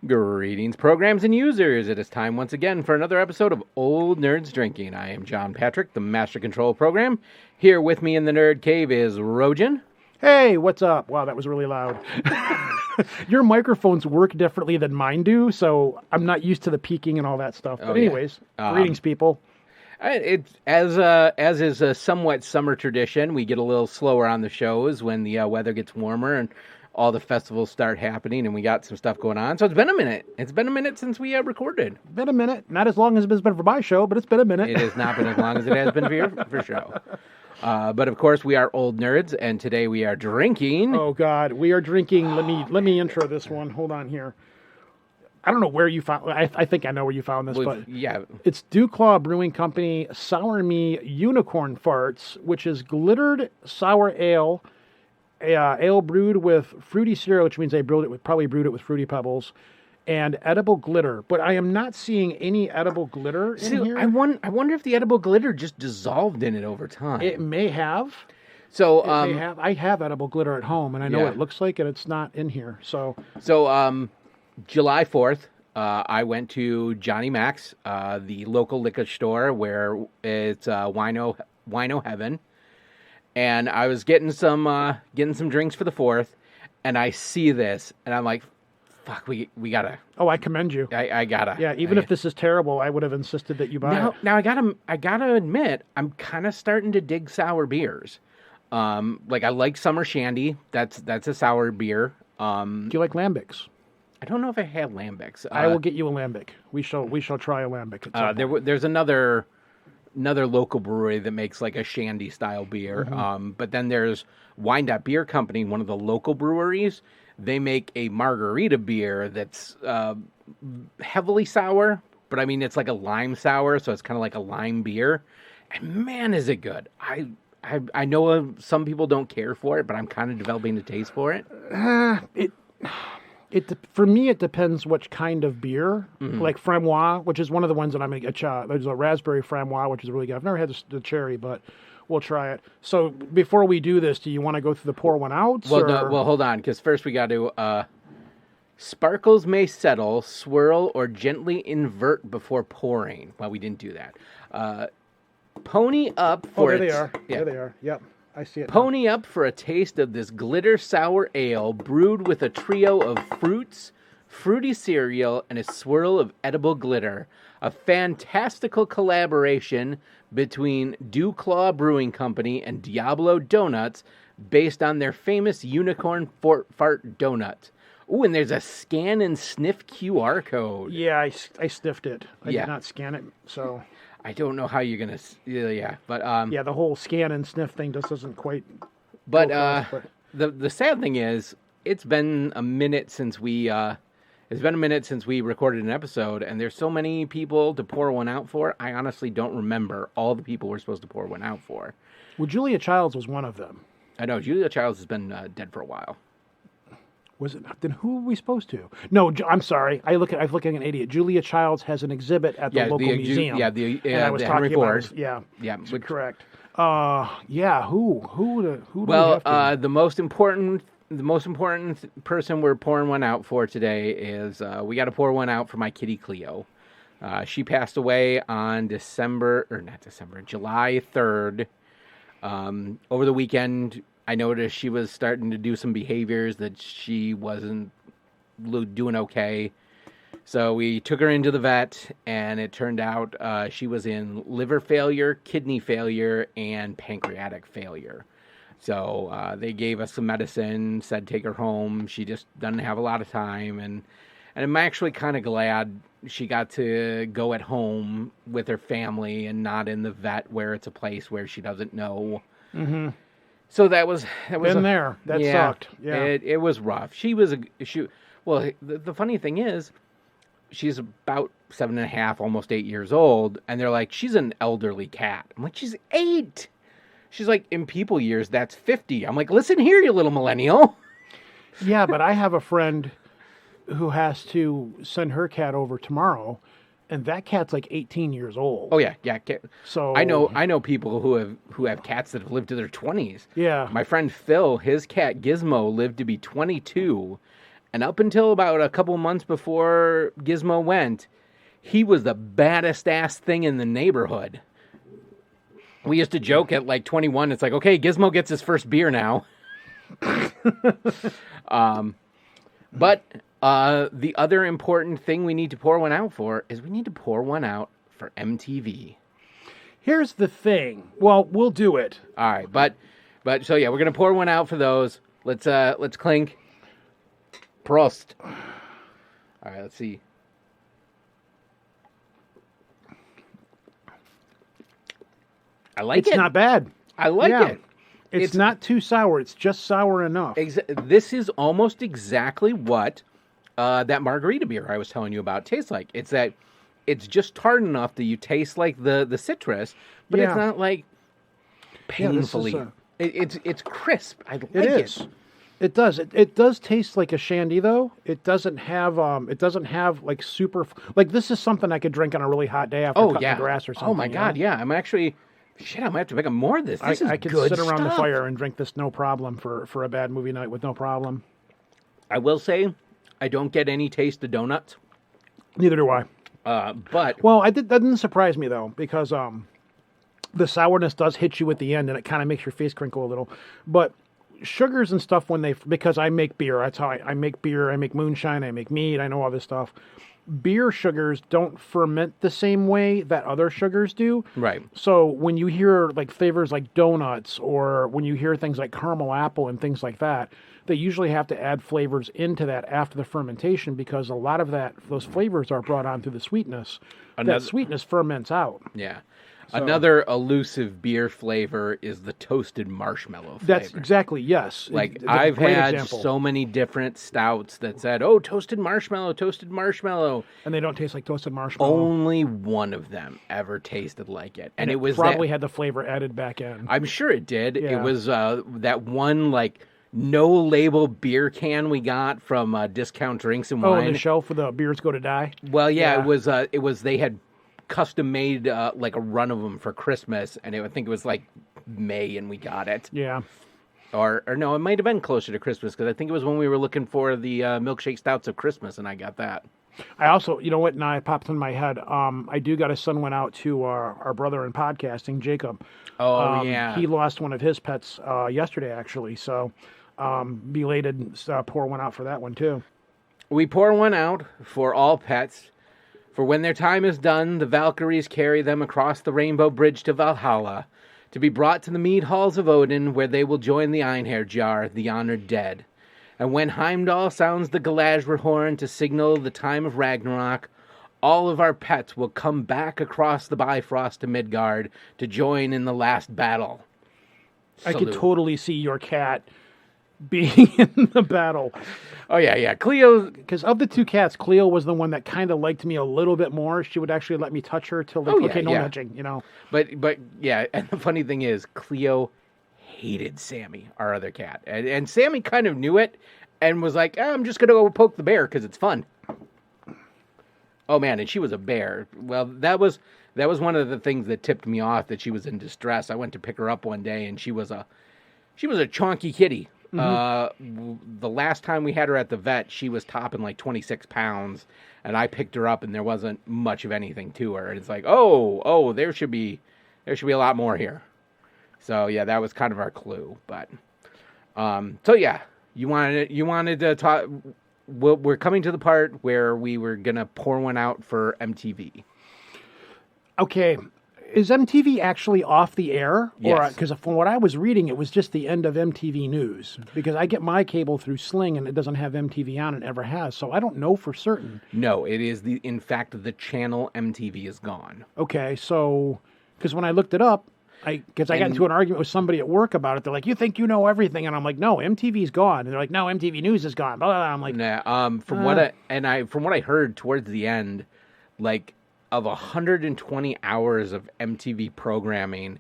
Greetings, programs and users. It is time once again for another episode of Old Nerds Drinking. I am John Patrick, the Master Control Program. Here with me in the Nerd Cave is Rojan. Hey, what's up? Wow, that was really loud. Your microphones work differently than mine do, so I'm not used to the peaking and all that stuff. But anyways, greetings, people. It's as is a somewhat summer tradition. We get a little slower on the shows when the weather gets warmer and all the festivals start happening, and we got some stuff going on. So it's been a minute. It's been a minute since we recorded. Been a minute. Not as long as it's been for my show, but it's been a minute. It has not been as long as it has been for your show. But of course, we are old nerds, and today we are drinking. Oh God, we are drinking. Let me intro this one. Hold on here. I don't know where you found. I think I know where you found this, but yeah, it's Dew Claw Brewing Company Sour Me Unicorn Farts, which is glittered sour ale. Ale brewed with fruity cereal, which means they probably brewed it with Fruity Pebbles, and edible glitter. But I am not seeing any edible glitter in here. I wonder if the edible glitter just dissolved in it over time. It may have. So I have edible glitter at home, and I know what it looks like, and it's not in here. So July 4th, I went to Johnny Mac's, the local liquor store where it's Wino Heaven. And I was getting some drinks for the 4th, and I see this, and I'm like, "Fuck, we gotta." Oh, I commend you. I gotta. Yeah, even if this is terrible, I would have insisted that you buy it. Now I gotta admit, I'm kind of starting to dig sour beers. Like I like Summer Shandy. That's a sour beer. Do you like lambics? I don't know if I have lambics. I will get you a lambic. We shall try a lambic. There's another local brewery that makes like a shandy style beer. Mm-hmm. But then there's Wind-Up Beer Company, one of the local breweries. They make a margarita beer that's heavily sour, but I mean, it's like a lime sour, so it's kind of like a lime beer. And man, is it good. I know some people don't care for it, but I'm kind of developing a taste for it. For me, it depends which kind of beer. Mm-hmm. Like Framboise, which is one of the ones that I'm going to get. There's a raspberry Framboise, which is really good. I've never had the cherry, but we'll try it. So before we do this, do you want to go through the pour one out? Well, hold on, because first we got to... sparkles may settle, swirl, or gently invert before pouring. Well, we didn't do that. Pony up for... Oh, there they are. Yeah. There they are. Yep. I see it. Pony up for a taste of this glitter sour ale brewed with a trio of fruits, fruity cereal, and a swirl of edible glitter. A fantastical collaboration between Dew Claw Brewing Company and Diablo Donuts based on their famous unicorn fart donut. Ooh, and there's a scan and sniff QR code. Yeah, I sniffed it. I did not scan it, so... I don't know how you're gonna, but the whole scan and sniff thing just doesn't quite. But the sad thing is, it's been a minute since we recorded an episode, and there's so many people to pour one out for. I honestly don't remember all the people we're supposed to pour one out for. Well, Julia Childs was one of them. I know Julia Childs has been dead for a while. Was it? Then who were we supposed to? No, I'm sorry. I'm looking like an idiot. Julia Childs has an exhibit at the local museum. And I was the talking Henry about Ford. Yeah, which, correct. Who? Well, the most important person we're pouring one out for today is we got to pour one out for my kitty Cleo. She passed away on July 3rd. Over the weekend, I noticed she was starting to do some behaviors that she wasn't doing okay. So we took her into the vet, and it turned out she was in liver failure, kidney failure, and pancreatic failure. So they gave us some medicine, said take her home. She just doesn't have a lot of time, and I'm actually kind of glad she got to go at home with her family and not in the vet where it's a place where she doesn't know. Mm-hmm. So that was been there. That sucked. Yeah, it was rough. Well, the funny thing is, she's about 7.5, almost 8 years old, and they're like, she's an elderly cat. I'm like, she's 8. She's like, in people years, that's 50. I'm like, listen here, you little millennial. Yeah, but I have a friend who has to send her cat over tomorrow, and that cat's like 18 years old. Oh yeah. So I know people who have cats that have lived to their 20s. Yeah. My friend Phil, his cat Gizmo lived to be 22, And up until about a couple months before Gizmo went, he was the baddest ass thing in the neighborhood. We used to joke at like 21, it's like, okay, Gizmo gets his first beer now. But the other important thing we need to pour one out for is we need to pour one out for MTV. Here's the thing. Well, we'll do it. All right, but so yeah, we're gonna pour one out for those. Let's clink. Prost. All right, let's see. I like it. It's not bad. I like it. It's not too sour. It's just sour enough. This is almost exactly what that margarita beer I was telling you about tastes like. It's just tart enough that you taste like the citrus, but it's not like painfully. It's crisp. I like it. It does. It does taste like a shandy though. It doesn't have like super like this is something I could drink on a really hot day after cutting the grass or something. Oh my god, yeah. I'm actually I might have to pick up more of this. I could sit around the fire and drink this no problem for a bad movie night with no problem. I will say I don't get any taste of donuts. Neither do I. But that didn't surprise me though, because the sourness does hit you at the end, and it kind of makes your face crinkle a little. But sugars and stuff, because I make beer, that's how I make beer. I make moonshine. I make mead. I know all this stuff. Beer sugars don't ferment the same way that other sugars do. Right. So when you hear like flavors like donuts, or when you hear things like caramel apple and things like that, they usually have to add flavors into that after the fermentation, because a lot of those flavors are brought on through the sweetness. That sweetness ferments out. Yeah. So, another elusive beer flavor is the toasted marshmallow flavor. That's exactly, yes. Like, I've had so many different stouts that said, oh, toasted marshmallow. And they don't taste like toasted marshmallow. Only one of them ever tasted like it. And it was probably had the flavor added back in. I'm sure it did. Yeah. It was that one, like, no-label beer can we got from Discount Drinks and Wine. Oh, on the shelf where the beers go to die? Well, yeah. It was they had custom made like a run of them for Christmas, and I think it was like May, and we got it. Yeah. Or no, it might have been closer to Christmas, because I think it was when we were looking for the milkshake stouts of Christmas, and I got that. I also, you know what, now it popped in my head. I do got to send one out to our brother in podcasting, Jacob. Oh, yeah. He lost one of his pets yesterday, actually, so belated pour one out for that one, too. We pour one out for all pets. For when their time is done, the Valkyries carry them across the Rainbow Bridge to Valhalla, to be brought to the mead halls of Odin, where they will join the Einherjar, the honored dead. And when Heimdall sounds the Galadriel horn to signal the time of Ragnarok, all of our pets will come back across the Bifrost to Midgard to join in the last battle. Salute. I could totally see your cat being in the battle. Oh, yeah. Cleo... Because of the two cats, Cleo was the one that kind of liked me a little bit more. She would actually let me touch her till, no nudging, you know. But yeah, and the funny thing is, Cleo hated Sammy, our other cat. And Sammy kind of knew it and was like, I'm just going to go poke the bear because it's fun. Oh, man, and she was a bear. Well, that was one of the things that tipped me off, that she was in distress. I went to pick her up one day, and she was a chonky kitty. Mm-hmm. The last time we had her at the vet, she was topping like 26 pounds, and I picked her up, and there wasn't much of anything to her. And it's like, oh, there should be a lot more here. So yeah, that was kind of our clue. But so yeah, you wanted to talk. We're coming to the part where we were gonna pour one out for MTV. Okay. Is MTV actually off the air? Yes. Because from what I was reading, it was just the end of MTV News. Because I get my cable through Sling, and it doesn't have MTV on, and never has. So I don't know for certain. No, it is in fact, the channel MTV is gone. Okay, so, because when I looked it up, I got into an argument with somebody at work about it. They're like, you think you know everything? And I'm like, no, MTV's gone. And they're like, no, MTV News is gone. Blah, blah, blah. I'm like, nah, from what I heard towards the end, like, of 120 hours of MTV programming,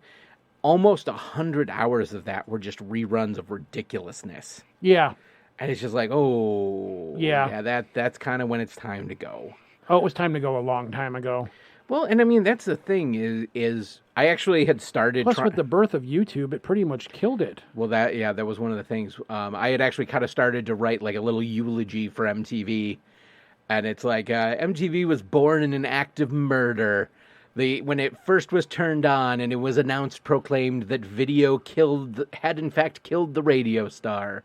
almost 100 hours of that were just reruns of ridiculousness. Yeah. And it's just like, oh, yeah, that's kind of when it's time to go. Oh, it was time to go a long time ago. Well, and I mean, that's the thing is I actually had started Plus, with the birth of YouTube, it pretty much killed it. well, that was one of the things. I had actually kind of started to write like a little eulogy for MTV, and it's like MTV was born in an act of murder. When it first was turned on and it was proclaimed that video had in fact killed the radio star,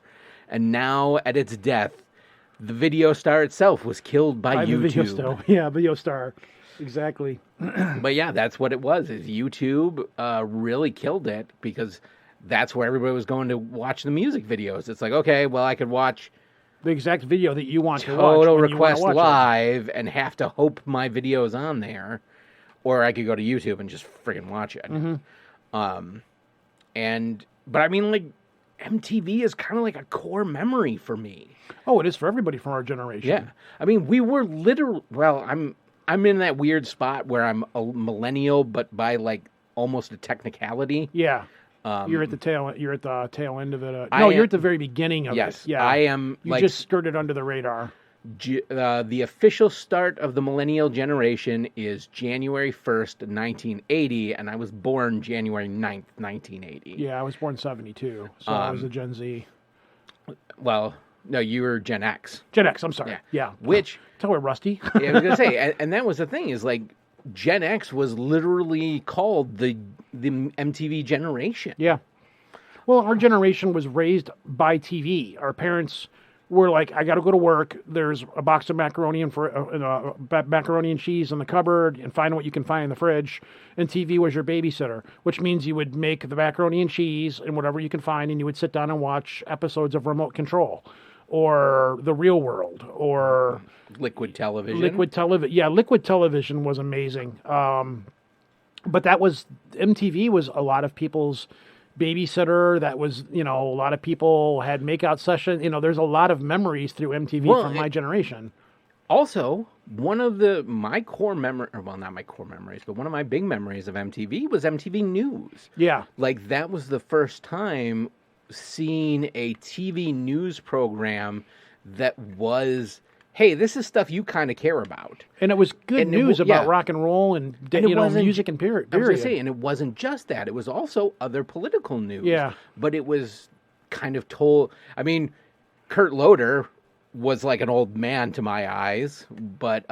and now at its death, the video star itself was killed by The video YouTube. star. Yeah, video star. Exactly. But yeah, that's what it was. Is YouTube really killed it because that's where everybody was going to watch the music videos. It's like, okay, well, I could watch The exact video that you want to watch. Total when you wanna Request watch it. Live and have to hope my video's on there, or I could go to YouTube and just friggin' watch it. But I mean, like, MTV is kind of like a core memory for me. Oh, it is for everybody from our generation. Yeah, I mean, we were literally. Well, I'm in that weird spot where I'm a millennial, but by like almost a technicality. Yeah. You're at the tail. You're at the tail end of it. I you're am- at the very beginning of Yes, it. Yeah. I am. You like just skirted under the radar. the official start of the millennial generation is January 1st, 1980, and I was born January 9th, 1980. Yeah, I was born 72, so I was a Gen Z. Well, no, you were Gen X. Gen X. I'm sorry. Yeah. Which Tell we're rusty. I was gonna say, and that was the thing is like Gen X was literally called the MTV generation. Yeah. Well, our generation was raised by TV. Our parents were like, "I got to go to work. There's a box of macaroni and macaroni and cheese in the cupboard, and find what you can find in the fridge." And TV was your babysitter, which means you would make the macaroni and cheese and whatever you can find, and you would sit down and watch episodes of Remote Control, or The Real World, or Liquid television. Liquid television. Yeah, Liquid television was amazing. But that was MTV was a lot of people's babysitter. That was, a lot of people had makeout sessions. There's a lot of memories through MTV from my generation. Also, one of my core memory, well, not my core memories, but one of my big memories of MTV was MTV News. Yeah. Like that was the first time seeing a TV news program that was, hey, this is stuff you kind of care about. And it was good news about yeah. rock and roll and wasn't- music and period. I was going to say, and it wasn't just that. It was also other political news. Yeah. But it was kind of told, I mean, Kurt Loder was like an old man to my eyes, but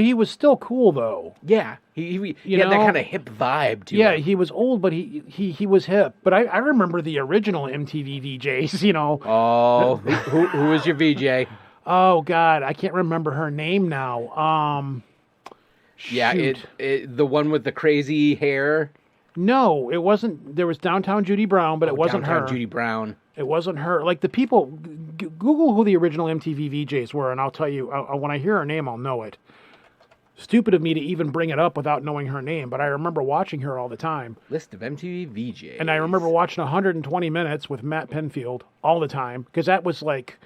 he was still cool though. yeah, he had that kind of hip vibe to Yeah, him. he was old, but he was hip. But I remember the original MTV VJs. Oh, who was your VJ? Oh God, I can't remember her name now. Yeah, shoot. the one with the crazy hair. No, it wasn't. There was Downtown Judy Brown, but it wasn't Downtown her. Judy Brown. It wasn't her. Like the people, Google who the original MTV VJs were, and I'll tell you. When I hear her name, I'll know it. Stupid of me to even bring it up without knowing her name, but I remember watching her all the time. List of MTV VJs. And I remember watching 120 Minutes with Matt Penfield all the time, because that was like,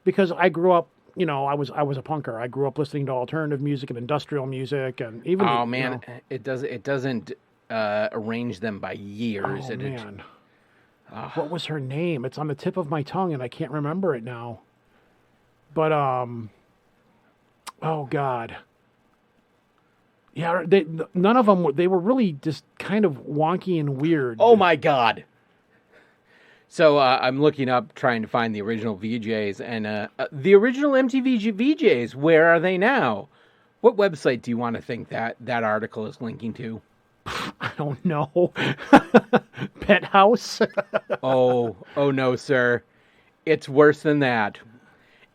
because I grew up, I was a punker. I grew up listening to alternative music and industrial music, and even. Oh man, it doesn't arrange them by years. Oh man, what was her name? It's on the tip of my tongue, and I can't remember it now. But oh God. Yeah, none of them. They were really just kind of wonky and weird. Oh my God. So I'm looking up, trying to find the original VJs, and the original MTV VJs. Where are they now? What website do you want to think that article is linking to? I don't know. Pet House. Oh no, sir. It's worse than that.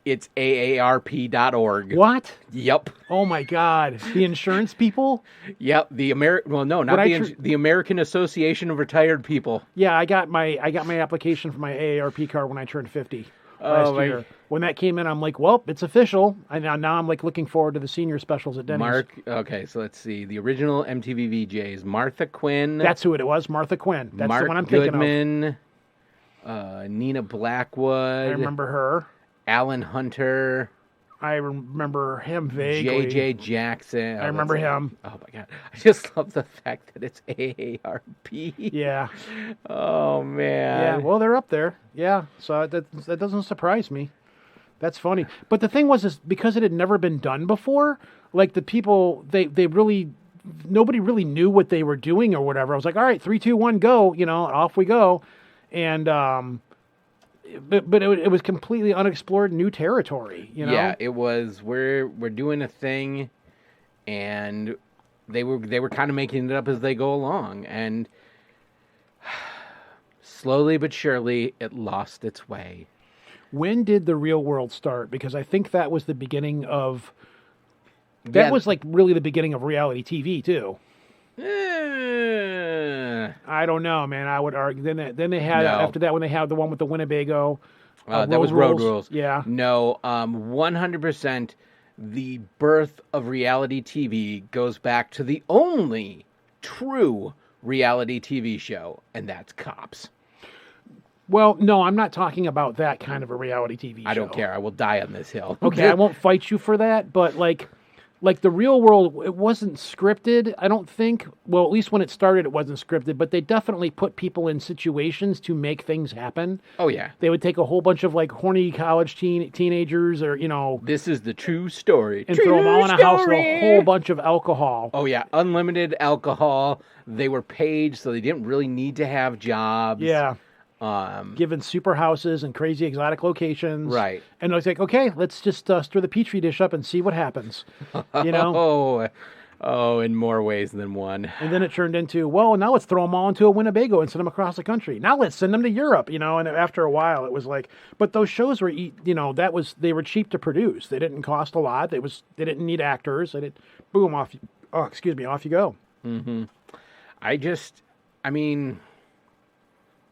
It's AARP.org. What? Yep. Oh my God! The insurance people. Yep. The the American Association of Retired People. Yeah, I got my application for my AARP card when I turned 50 last year. When that came in, I'm like, well, it's official. And now I'm like looking forward to the senior specials at Denny's. Okay, so let's see. The original MTV VJs: Martha Quinn. That's who it was. Martha Quinn. That's Mark the one I'm Goodman, thinking of. Nina Blackwood. I remember her. Alan Hunter. I remember him vaguely. J.J. Jackson. I remember him. Oh my God! I just love the fact that it's AARP. Yeah. Oh man. Yeah. Well, they're up there. Yeah. So that doesn't surprise me. That's funny. But the thing was, is because it had never been done before, like the people, they really nobody really knew what they were doing or whatever. I was like, all right, 3, 2, 1, go, off we go. And, but it was completely unexplored new territory, Yeah, it was, we're doing a thing, and they were kind of making it up as they go along, and slowly but surely it lost its way. When did the Real World start? Because I think that was the beginning of... That was like really the beginning of reality TV too. I don't know, man. I would argue. Then they had after that when they had the one with the Winnebago. That was Road Rules. Yeah. No, 100%. The birth of reality TV goes back to the only true reality TV show, and that's Cops. Well, no, I'm not talking about that kind of a reality TV show. I don't care. I will die on this hill. Okay, I won't fight you for that, but like the Real World, it wasn't scripted, I don't think. Well, at least when it started, it wasn't scripted, but they definitely put people in situations to make things happen. Oh, yeah. They would take a whole bunch of like horny college teenagers or, This is the true story. And throw them all in a house with a whole bunch of alcohol. Oh, yeah. Unlimited alcohol. They were paid, so they didn't really need to have jobs. Yeah. Given super houses and crazy exotic locations. Right. And I was like, okay, let's just stir the Petri dish up and see what happens. Oh, in more ways than one. And then it turned into, well, now let's throw them all into a Winnebago and send them across the country. Now let's send them to Europe, and after a while it was like, but those shows were, they were cheap to produce. They didn't cost a lot. They didn't need actors. They didn't, boom, off you go. Mm-hmm.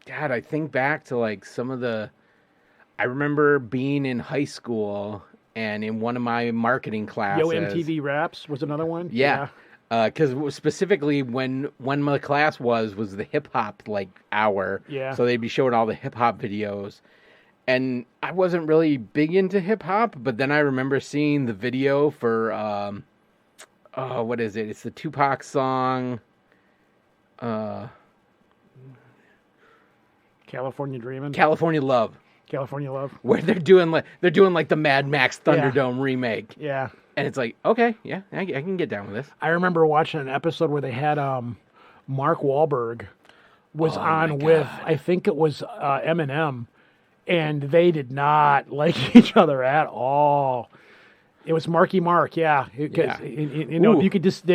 God, I think back to like some of I remember being in high school and in one of my marketing classes. Yo, MTV Raps was another one? Yeah. Because specifically when my class was the hip hop like hour. Yeah. So they'd be showing all the hip hop videos. And I wasn't really big into hip hop, but then I remember seeing the video for, what is it? It's the Tupac song. California Dreamin'. California Love. Where they're doing like the Mad Max Thunderdome remake. Yeah. And it's like, okay, yeah, I can get down with this. I remember watching an episode where they had Mark Wahlberg was on with, I think it was Eminem, and they did not like each other at all. It was Marky Mark, yeah. You could just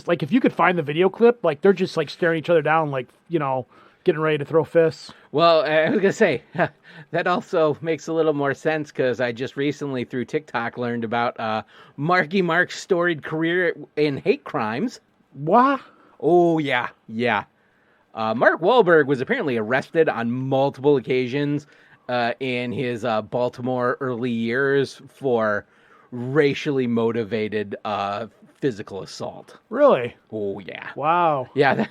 like, if you could find the video clip, like they're just like staring each other down, like getting ready to throw fists. Well, I was gonna say that also makes a little more sense because I just recently through TikTok learned about Marky Mark's storied career in hate crimes. What? Oh yeah. Mark Wahlberg was apparently arrested on multiple occasions in his Baltimore early years for racially motivated physical assault. Really? Oh, yeah. Wow. Yeah,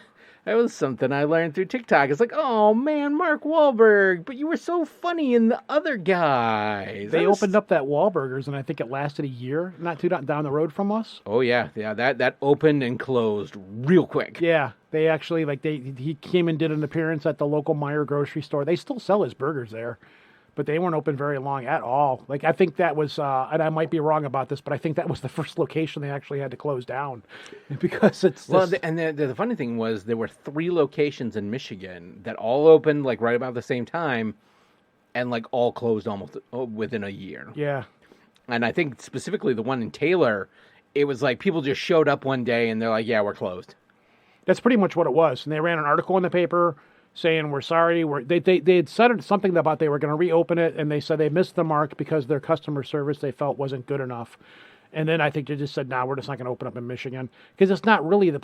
that was something I learned through TikTok. It's like, oh, man, Mark Wahlberg, but you were so funny in the other guys. They opened up that Wahlburgers, and I think it lasted a year, not too down the road from us. Oh, yeah. Yeah, that opened and closed real quick. Yeah, they actually, he came and did an appearance at the local Meijer grocery store. They still sell his burgers there, but they weren't open very long at all. Like, I think that was, and I might be wrong about this, but I think that was the first location they actually had to close down because it's. Well, and the funny thing was there were 3 locations in Michigan that all opened like right about the same time, and like all closed almost within a year. Yeah. And I think specifically the one in Taylor, it was like people just showed up one day and they're like, "Yeah, we're closed." That's pretty much what it was, and they ran an article in the paper saying we're sorry. They had said something about they were going to reopen it, and they said they missed the mark because their customer service they felt wasn't good enough. And then I think they just said, "Nah, we're just not going to open up in Michigan because it's not really the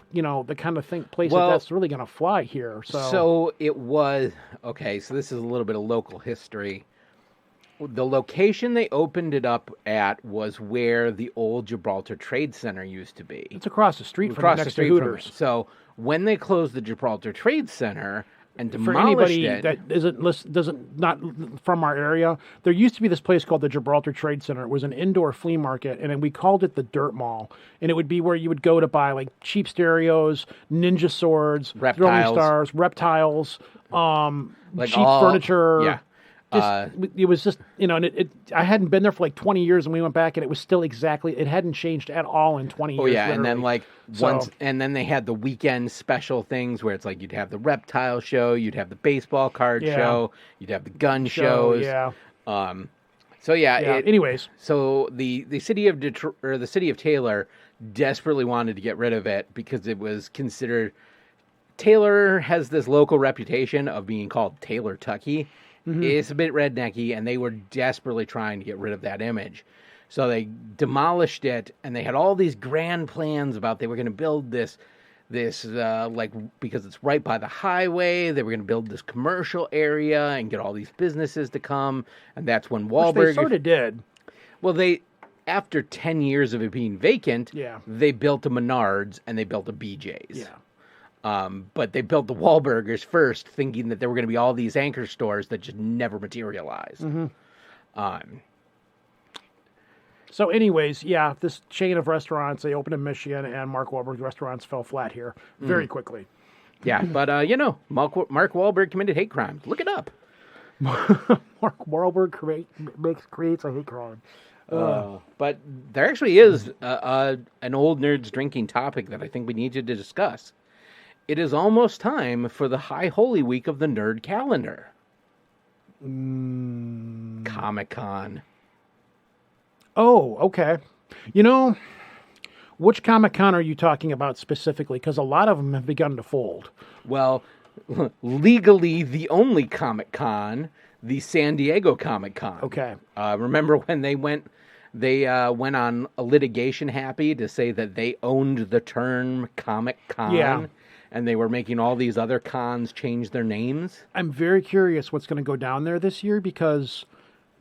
kind of place that's really going to fly here." So it was okay. So this is a little bit of local history. The location they opened it up at was where the old Gibraltar Trade Center used to be. It's across the street from next to Hooters. So when they closed the Gibraltar Trade Center and demolished for anybody it, that doesn't not from our area, there used to be this place called the Gibraltar Trade Center. It was an indoor flea market, and we called it the Dirt Mall. And it would be where you would go to buy like cheap stereos, ninja swords, throwing stars, reptiles, like cheap furniture. Yeah. It was just, and I hadn't been there for like 20 years, and we went back, and it was still exactly, it hadn't changed at all in 20 years. Oh yeah, and then literally. and then they had the weekend special things where it's like you'd have the reptile show, you'd have the baseball card show, you'd have the gun shows. Yeah. So Anyways, so the city of Detroit, or the city of Taylor desperately wanted to get rid of it because it was considered. Taylor has this local reputation of being called Taylor Tucky. It's a bit rednecky, and they were desperately trying to get rid of that image. So they demolished it, and they had all these grand plans about they were going to build this like, because it's right by the highway, they were going to build this commercial area and get all these businesses to come, and that's when Wahlberg... Which they sort of did. Well, after 10 years of it being vacant, they built a Menards and they built a BJ's. Yeah. But they built the Wahlburgers first, thinking that there were going to be all these anchor stores that just never materialized. So anyways, this chain of restaurants, they opened in Michigan, and Mark Wahlberg's restaurants fell flat here very quickly. Yeah, but, Mark Wahlberg committed hate crimes. Look it up. Mark Wahlberg creates a hate crime. But there actually is an old nerd's drinking topic that I think we need you to discuss. It is almost time for the High Holy Week of the nerd calendar. Comic-Con. Oh, okay. Which Comic-Con are you talking about specifically? Because a lot of them have begun to fold. Well, legally the only Comic-Con, the San Diego Comic-Con. Okay. Remember when they went on a litigation happy to say that they owned the term Comic-Con? Yeah. And they were making all these other cons change their names? I'm very curious what's going to go down there this year, because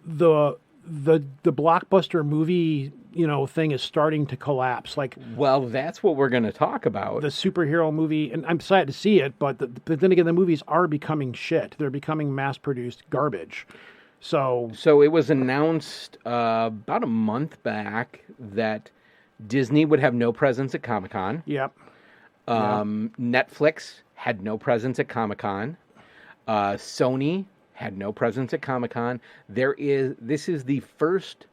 the blockbuster movie, thing is starting to collapse. Well, that's what we're going to talk about. The superhero movie, and I'm sad to see it, but then again, the movies are becoming shit. They're becoming mass-produced garbage. So it was announced about a month back that Disney would have no presence at Comic-Con. Yep. Netflix had no presence at Comic-Con. Sony had no presence at Comic-Con. This is the first,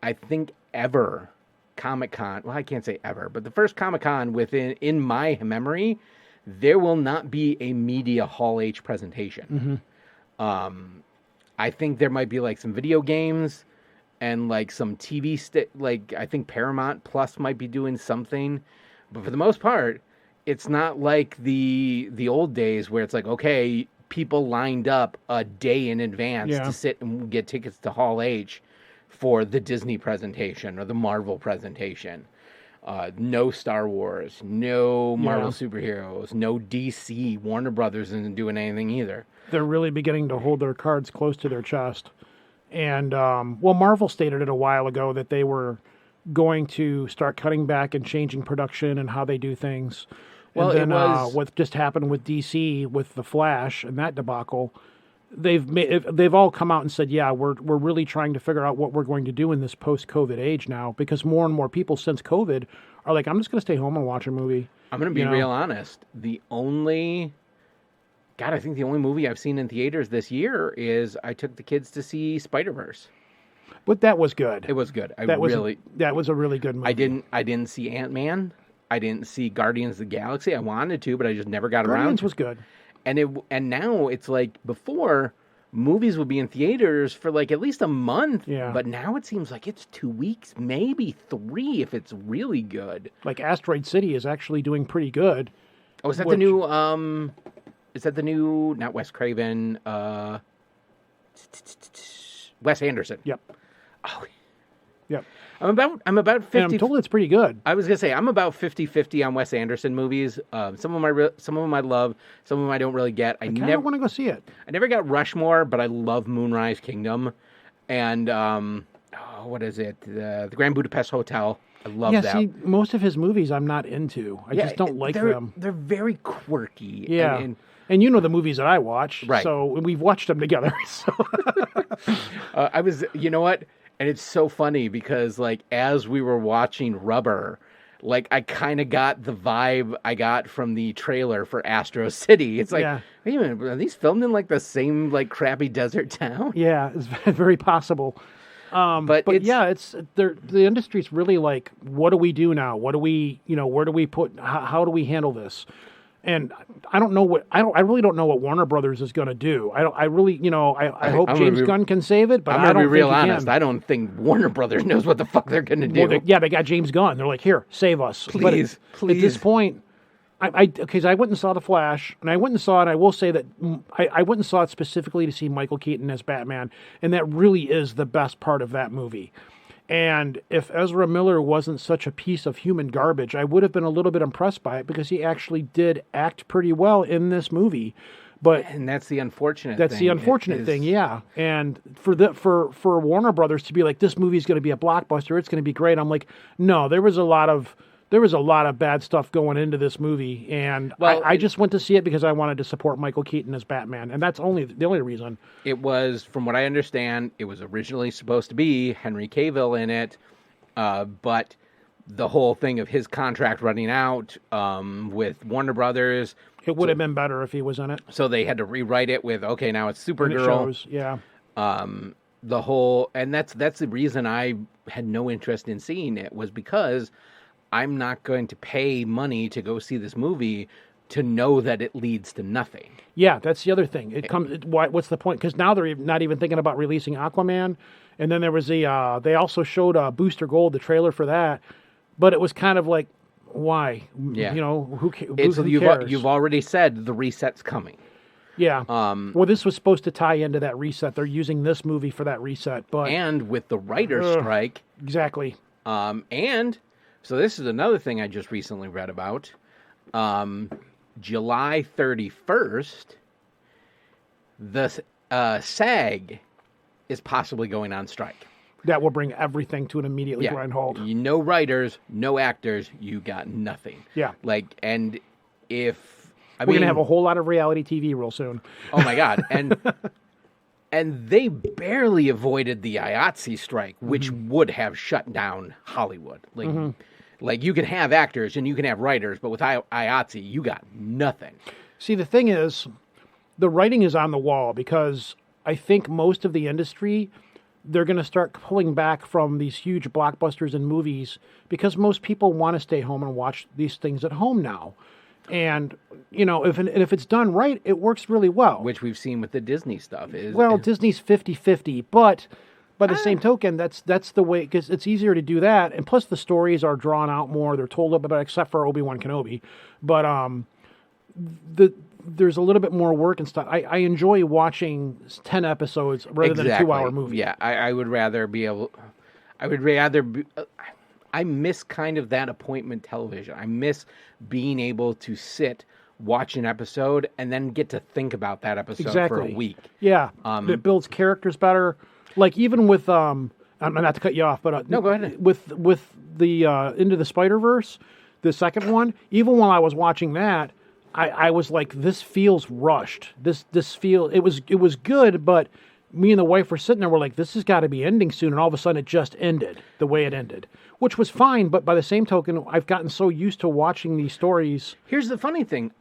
I think, ever Comic-Con. Well, I can't say ever, but the first Comic-Con in my memory, there will not be a media Hall H presentation. I think there might be like some video games and like some TV I think Paramount Plus might be doing something. But for the most part, it's not like the old days where it's like, okay, people lined up a day in advance to sit and get tickets to Hall H for the Disney presentation or the Marvel presentation. No Star Wars, no Marvel superheroes, no DC. Warner Brothers isn't doing anything either. They're really beginning to hold their cards close to their chest. And, Marvel stated it a while ago that they were going to start cutting back and changing production and how they do things. Well, and then what just happened with DC with the Flash and that debacle, they've all come out and said, we're really trying to figure out what we're going to do in this post-COVID age now, because more and more people since COVID are like, I'm just going to stay home and watch a movie. I'm going to be real honest. I think the only movie I've seen in theaters this year is I took the kids to see Spider-Verse. But that was good. It was good. That was a really good movie. I didn't see Ant-Man. I didn't see Guardians of the Galaxy. I wanted to, but I just never got around to it. Guardians was good. And now it's like before, movies would be in theaters for like at least a month. Yeah. But now it seems like it's 2 weeks, maybe 3 if it's really good. Like Asteroid City is actually doing pretty good. Oh, is that the new not Wes Craven, Wes Anderson? Yep. Oh. Yep. I'm about 50. And I'm told it's pretty good. I was gonna say I'm about 50-50 on Wes Anderson movies. Some of them I love, some of them I don't really get. I never want to go see it. I never got Rushmore, but I love Moonrise Kingdom, and what is it? The Grand Budapest Hotel. I love that. Yeah, see, most of his movies I'm not into. I just don't like them. They're very quirky. Yeah. And you know the movies that I watch, right? So we've watched them together. So you know what? And it's so funny because, like, as we were watching Rubber, like I kind of got the vibe I got from the trailer for Astro City. It's like, Yeah. wait a minute, are these filmed in like the same like crappy desert town? Yeah, it's very possible. But it's, yeah, the industry's really like, what do we do now? What do we, where do we put? How do we handle this? And I don't know I really don't know what Warner Brothers is going to do. I really, I hope James Gunn can save it, but I'm I don't gonna be real think he honest. can. I don't think Warner Brothers knows what the fuck they're gonna do. Well, they got James Gunn. They're like, here, save us, Please, At this point, because I went and saw The Flash, and I went and saw it. I will say that I went and saw it specifically to see Michael Keaton as Batman, and that really is the best part of that movie. And if Ezra Miller wasn't such a piece of human garbage, I would have been a little bit impressed by it because he actually did act pretty well in this movie. And that's the unfortunate That's thing. the unfortunate thing, yeah. And for Warner Brothers to be like, this movie's going to be a blockbuster, it's going to be great. I'm like, no, there was a lot of bad stuff going into this movie, and I just went to see it because I wanted to support Michael Keaton as Batman, and that's the only reason. It was, from what I understand, it was originally supposed to be Henry Cavill in it, but the whole thing of his contract running out with Warner Brothers, it would have been better if he was in it. So they had to rewrite it with, okay, now it's Supergirl. And it shows, yeah. And that's the reason I had no interest in seeing it, was because I'm not going to pay money to go see this movie to know that it leads to nothing. Yeah, that's the other thing. What's the point? Because now they're not even thinking about releasing Aquaman. And then there was they also showed Booster Gold, the trailer for that. But it was kind of like, why? Yeah. Who cares? You've already said the reset's coming. Yeah. Well, this was supposed to tie into that reset. They're using this movie for that reset. And with the writer's strike. Exactly. And so this is another thing I just recently read about. July 31st, the SAG is possibly going on strike. That will bring everything to an immediately grind halt. No writers, no actors, you got nothing. Yeah. And if... We're going to have a whole lot of reality TV real soon. Oh, my God. And they barely avoided the IATSE strike, which would have shut down Hollywood. Like you can have actors and you can have writers, but with IATSE, you got nothing. See, the thing is, the writing is on the wall because I think most of the industry, they're going to start pulling back from these huge blockbusters and movies because most people want to stay home and watch these things at home now. And, if it's done right, it works really well. Which we've seen with the Disney stuff. Disney's 50-50, but by the same token, that's the way, because it's easier to do that. And plus the stories are drawn out more. They're told a little bit, except for Obi-Wan Kenobi. But there's a little bit more work and stuff. I enjoy watching 10 episodes rather than a 2-hour movie. Yeah, I would rather be able... I miss kind of that appointment television. I miss being able to sit, watch an episode, and then get to think about that episode for a week. Yeah, it builds characters better. Like even with, I'm not to cut you off, but no, go ahead. With the Into the Spider-Verse, the second one, even while I was watching that, I was like, this feels rushed. It was good, but me and the wife were sitting there, we're like, this has got to be ending soon, and all of a sudden it just ended the way it ended, which was fine, but by the same token, I've gotten so used to watching these stories. Here's the funny thing.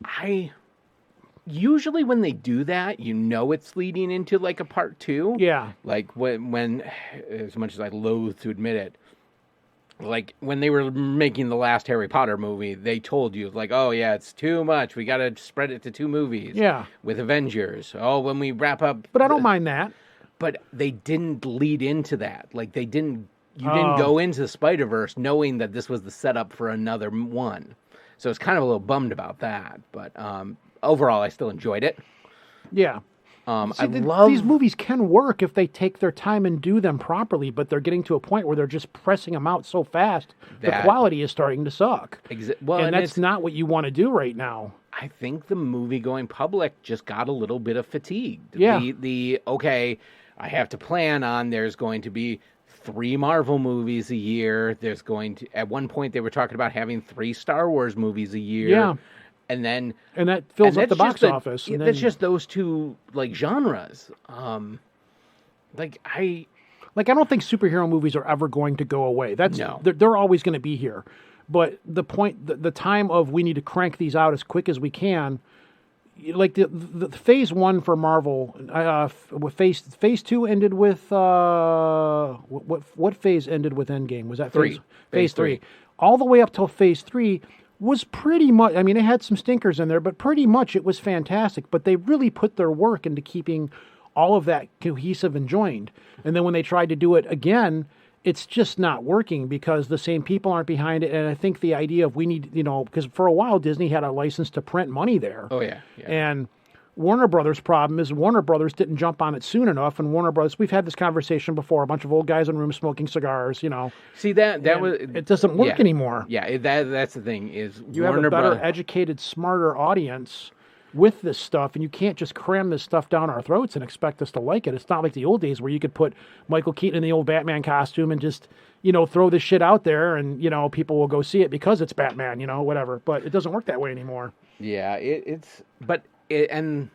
Usually when they do that, it's leading into like a part 2. Yeah. Like when as much as I loathe to admit it, like when they were making the last Harry Potter movie, they told you like, oh yeah, it's too much. We got to spread it to 2 movies. Yeah. With Avengers. Oh, when we wrap up. But I don't mind that. But they didn't lead into that. Like you didn't go into Spider-Verse knowing that this was the setup for another one. So it's kind of a little bummed about that. But overall, I still enjoyed it. Yeah. These movies can work if they take their time and do them properly, but they're getting to a point where they're just pressing them out so fast, the quality is starting to suck. And that's not what you want to do right now. I think the movie-going public just got a little bit of fatigued. Yeah. Okay, I have to plan on there's going to be 3 Marvel movies a year. There's going to, at one point they were talking about having 3 Star Wars movies a year. Yeah. And that fills up the box office. And that's just those 2 like genres. I don't think superhero movies are ever going to go away. They're always going to be here. But the point, the time of we need to crank these out as quick as we can, like the phase 1 for Marvel, phase 2 ended with what phase ended with Endgame? Was that phase 3? All the way up till phase 3 was pretty much, I mean, it had some stinkers in there, but pretty much it was fantastic. But they really put their work into keeping all of that cohesive and joined. And then when they tried to do it again, it's just not working because the same people aren't behind it. And I think the idea of we need, because for a while Disney had a license to print money there. Oh, yeah. And Warner Brothers' problem is Warner Brothers didn't jump on it soon enough. And Warner Brothers, we've had this conversation before, a bunch of old guys in rooms smoking cigars, See, that was... It doesn't work anymore. Yeah, that's the thing is you have a better educated, smarter audience with this stuff, and you can't just cram this stuff down our throats and expect us to like it. It's not like the old days where you could put Michael Keaton in the old Batman costume and just, throw this shit out there and, people will go see it because it's Batman, whatever. But it doesn't work that way anymore. Yeah, and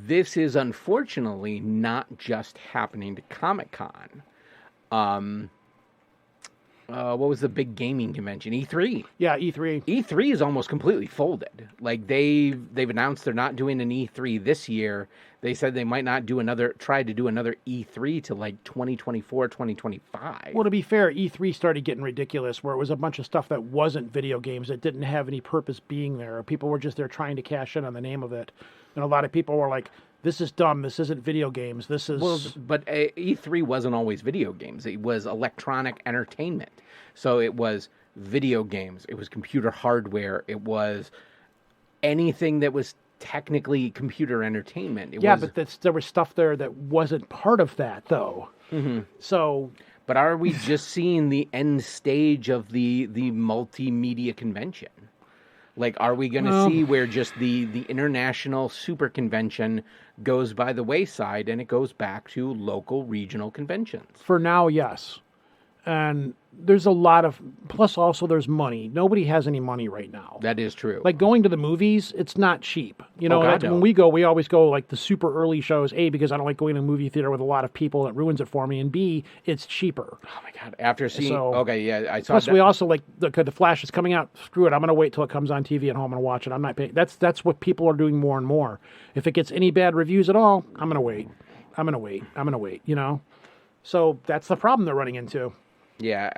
this is unfortunately not just happening to Comic-Con. What was the big gaming convention? E3. Yeah, E3. E3 is almost completely folded. Like they've announced they're not doing an E3 this year. They said they might not try to do another E3 to like 2024, 2025. Well, to be fair, E3 started getting ridiculous where it was a bunch of stuff that wasn't video games that didn't have any purpose being there. People were just there trying to cash in on the name of it. And a lot of people were like, this is dumb. This isn't video games. This is... Well, but E3 wasn't always video games. It was electronic entertainment. So it was video games. It was computer hardware. It was anything that was technically computer entertainment. But there was stuff there that wasn't part of that, though. Mm-hmm. So... But are we just seeing the end stage of the multimedia convention? Like, are we going to see where just the international super convention goes by the wayside and it goes back to local regional conventions? For now, yes. And there's a lot of, plus also there's money. Nobody has any money right now. That is true. Like going to the movies, it's not cheap. God, no. When we go, we always go like the super early shows. A, because I don't like going to a movie theater with a lot of people. It ruins it for me. And B, it's cheaper. Oh my God. After seeing, I saw plus we also like, the Flash is coming out. Screw it. I'm going to wait till it comes on TV at home and watch it. I'm not paying. That's what people are doing more and more. If it gets any bad reviews at all, I'm going to wait. So that's the problem they're running into. Yeah,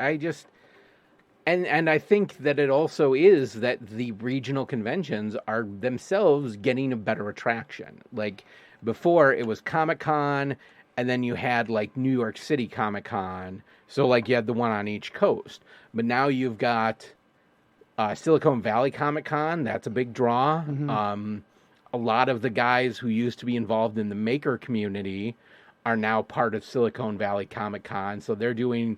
and I think that it also is that the regional conventions are themselves getting a better attraction. Like before it was Comic-Con and then you had like New York City Comic-Con. So like you had the one on each coast. But now you've got Silicon Valley Comic-Con. That's a big draw. Mm-hmm. A lot of the guys who used to be involved in the maker community are now part of Silicon Valley Comic-Con. So they're doing...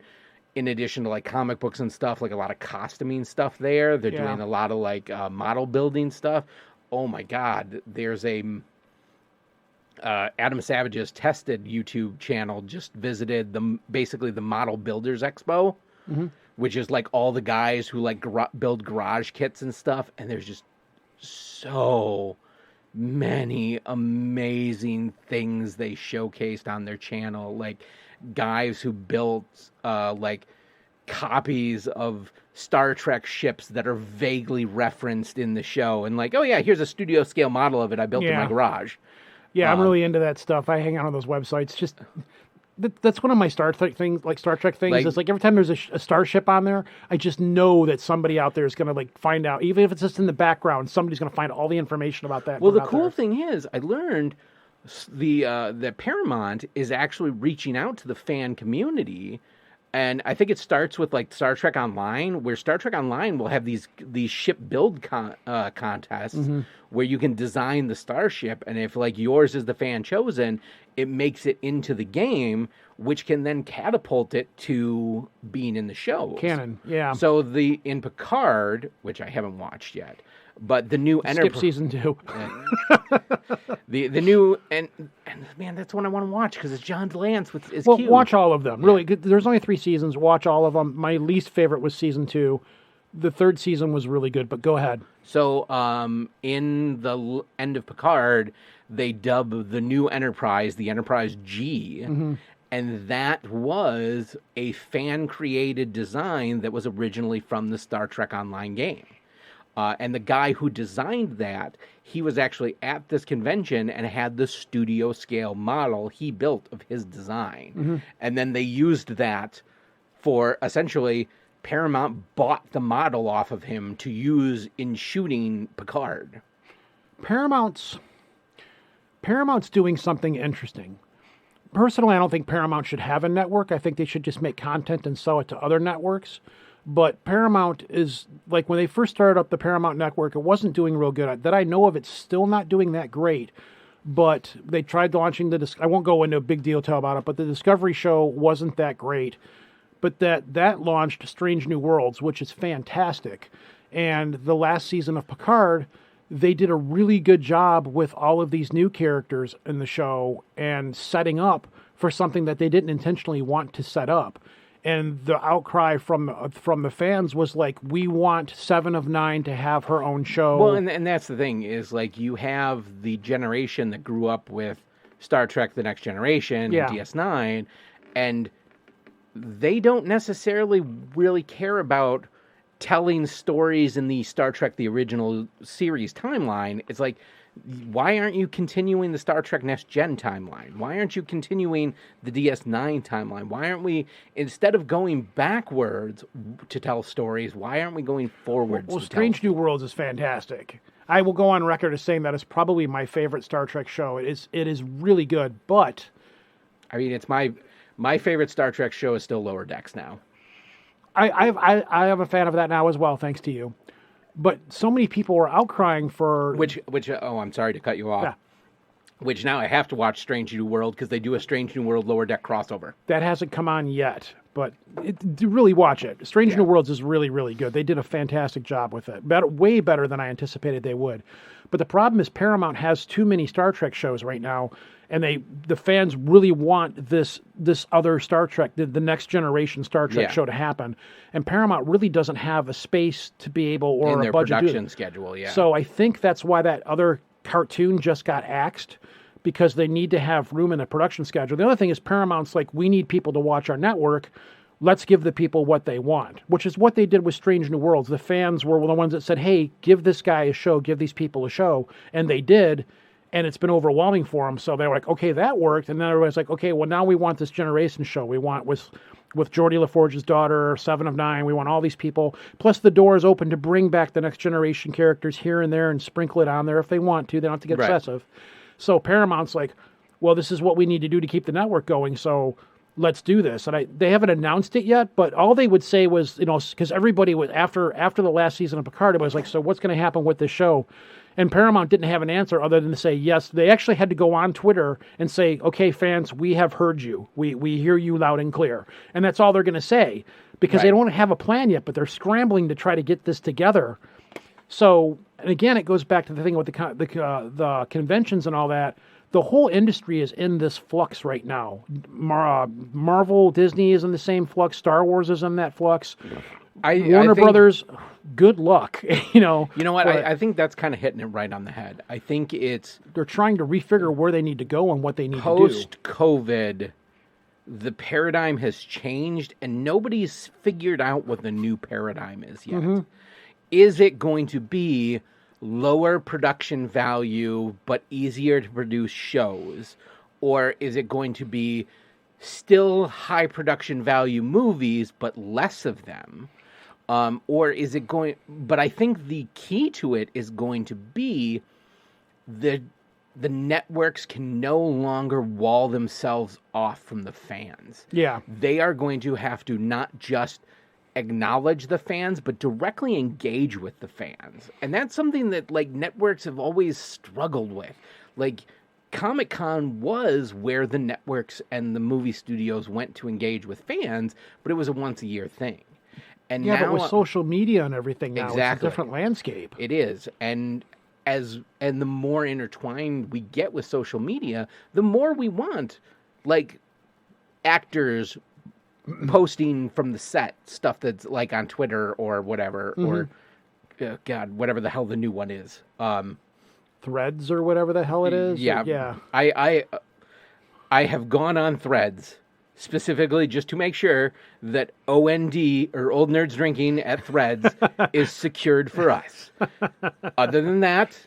In addition to like comic books and stuff, like a lot of costuming stuff there. They're doing a lot of like model building stuff. Oh my God. There's a Adam Savage's Tested YouTube channel just visited basically the Model Builders Expo, which is like all the guys who like build garage kits and stuff. And there's just so many amazing things they showcased on their channel. Like guys who built like copies of Star Trek ships that are vaguely referenced in the show, and like, oh yeah, here's a studio scale model of it I built in my garage. Yeah, I'm really into that stuff. I hang out on those websites. Just that's one of my Star Trek things. It's like every time there's a starship on there, I just know that somebody out there is going to like find out, even if it's just in the background, somebody's going to find all the information about that. Well, the cool thing is, I learned that Paramount is actually reaching out to the fan community, and I think it starts with like Star Trek Online, where Star Trek Online will have these ship build contests where you can design the starship, and if like yours is the fan chosen, it makes it into the game, which can then catapult it to being in the show. Canon, yeah. So in Picard, which I haven't watched yet, but the new Skip season 2. the new and man, that's one I want to watch because it's John DeLance with is well, cute. Watch all of them. Really, there's only 3 seasons. Watch all of them. My least favorite was season 2. The 3rd season was really good, but go ahead. So, in the end of Picard, they dub the new Enterprise the Enterprise G, And that was a fan-created design that was originally from the Star Trek Online game. And the guy who designed that, he was actually at this convention and had the studio scale model he built of his design. And then they used that for essentially Paramount bought the model off of him to use in shooting Picard. Paramount's doing something interesting. Personally, I don't think Paramount should have a network. I think they should just make content and sell it to other networks. But Paramount is, like, when they first started up the Paramount network, it wasn't doing real good. That I know of, it's still not doing that great. But they tried launching I won't go into a big detail about it, but the Discovery show wasn't that great. But that launched Strange New Worlds, which is fantastic. And the last season of Picard, they did a really good job with all of these new characters in the show and setting up for something that they didn't intentionally want to set up. And the outcry from the fans was like, we want Seven of Nine to have her own show. Well, and that's the thing, is like you have the generation that grew up with Star Trek The Next Generation, and DS9, and they don't necessarily really care about telling stories in the Star Trek The Original Series timeline. It's like, why aren't you continuing the Star Trek Next Gen timeline? Why aren't you continuing the DS9 timeline? Why aren't we, instead of going backwards to tell stories, why aren't we going forwards? Well, Strange New Worlds is fantastic. I will go on record as saying that it's probably my favorite Star Trek show. It is really good, but I mean, it's my favorite Star Trek show is still Lower Decks now. I am a fan of that now as well, thanks to you. But so many people were outcrying for... Which I'm sorry to cut you off. Yeah. Which now I have to watch Strange New World because they do a Strange New World Lower Deck crossover. That hasn't come on yet, but really watch it. Strange New Worlds is really, really good. They did a fantastic job with it. Way better than I anticipated they would. But the problem is Paramount has too many Star Trek shows right now, and the fans really want this other Star Trek, the next generation Star Trek show to happen. And Paramount really doesn't have a space to be able, or in a their budget production schedule, So I think that's why that other cartoon just got axed, because they need to have room in the production schedule. The other thing is Paramount's like, we need people to watch our network. Let's give the people what they want, which is what they did with Strange New Worlds. The fans were the ones that said, hey, give this guy a show, give these people a show. And they did. And it's been overwhelming for them. So they were like, okay, that worked. And then everybody's like, okay, well, now we want this generation show. We want with Geordie LaForge's daughter, Seven of Nine. We want all these people. Plus, the door is open to bring back the next generation characters here and there and sprinkle it on there if they want to. They don't have to get obsessive. So Paramount's like, well, this is what we need to do to keep the network going. So let's do this. And they haven't announced it yet, but all they would say was, because everybody was after the last season of Picard, it was like, so what's going to happen with this show? And Paramount didn't have an answer other than to say yes. They actually had to go on Twitter and say, okay, fans, we have heard you. We hear you loud and clear. And that's all they're going to say, because they don't have a plan yet, but they're scrambling to try to get this together. So, and again, it goes back to the thing with the conventions and all that. The whole industry is in this flux right now. Marvel, Disney is in the same flux. Star Wars is in that flux. Warner Brothers, good luck. You know what? I think that's kind of hitting it right on the head. I think they're trying to refigure where they need to go and what they need to do. Post-COVID, the paradigm has changed, and nobody's figured out what the new paradigm is yet. Mm-hmm. Is it going to be lower production value but easier to produce shows? Or is it going to be still high production value movies but less of them? Or is it going... But I think the key to it is going to be the networks can no longer wall themselves off from the fans. Yeah. They are going to have to not just acknowledge the fans, but directly engage with the fans. And that's something that, like, networks have always struggled with. Like, Comic-Con was where the networks and the movie studios went to engage with fans, but it was a once-a-year thing. And now, but with social media and everything now, exactly, it's a different landscape. It is. And the more intertwined we get with social media, the more we want, like, actors posting from the set stuff that's like on Twitter or whatever, or whatever the hell the new one is. Threads or whatever the hell it is. Yeah. Yeah. I have gone on Threads specifically just to make sure that OND, or Old Nerds Drinking at Threads, is secured for us. Other than that,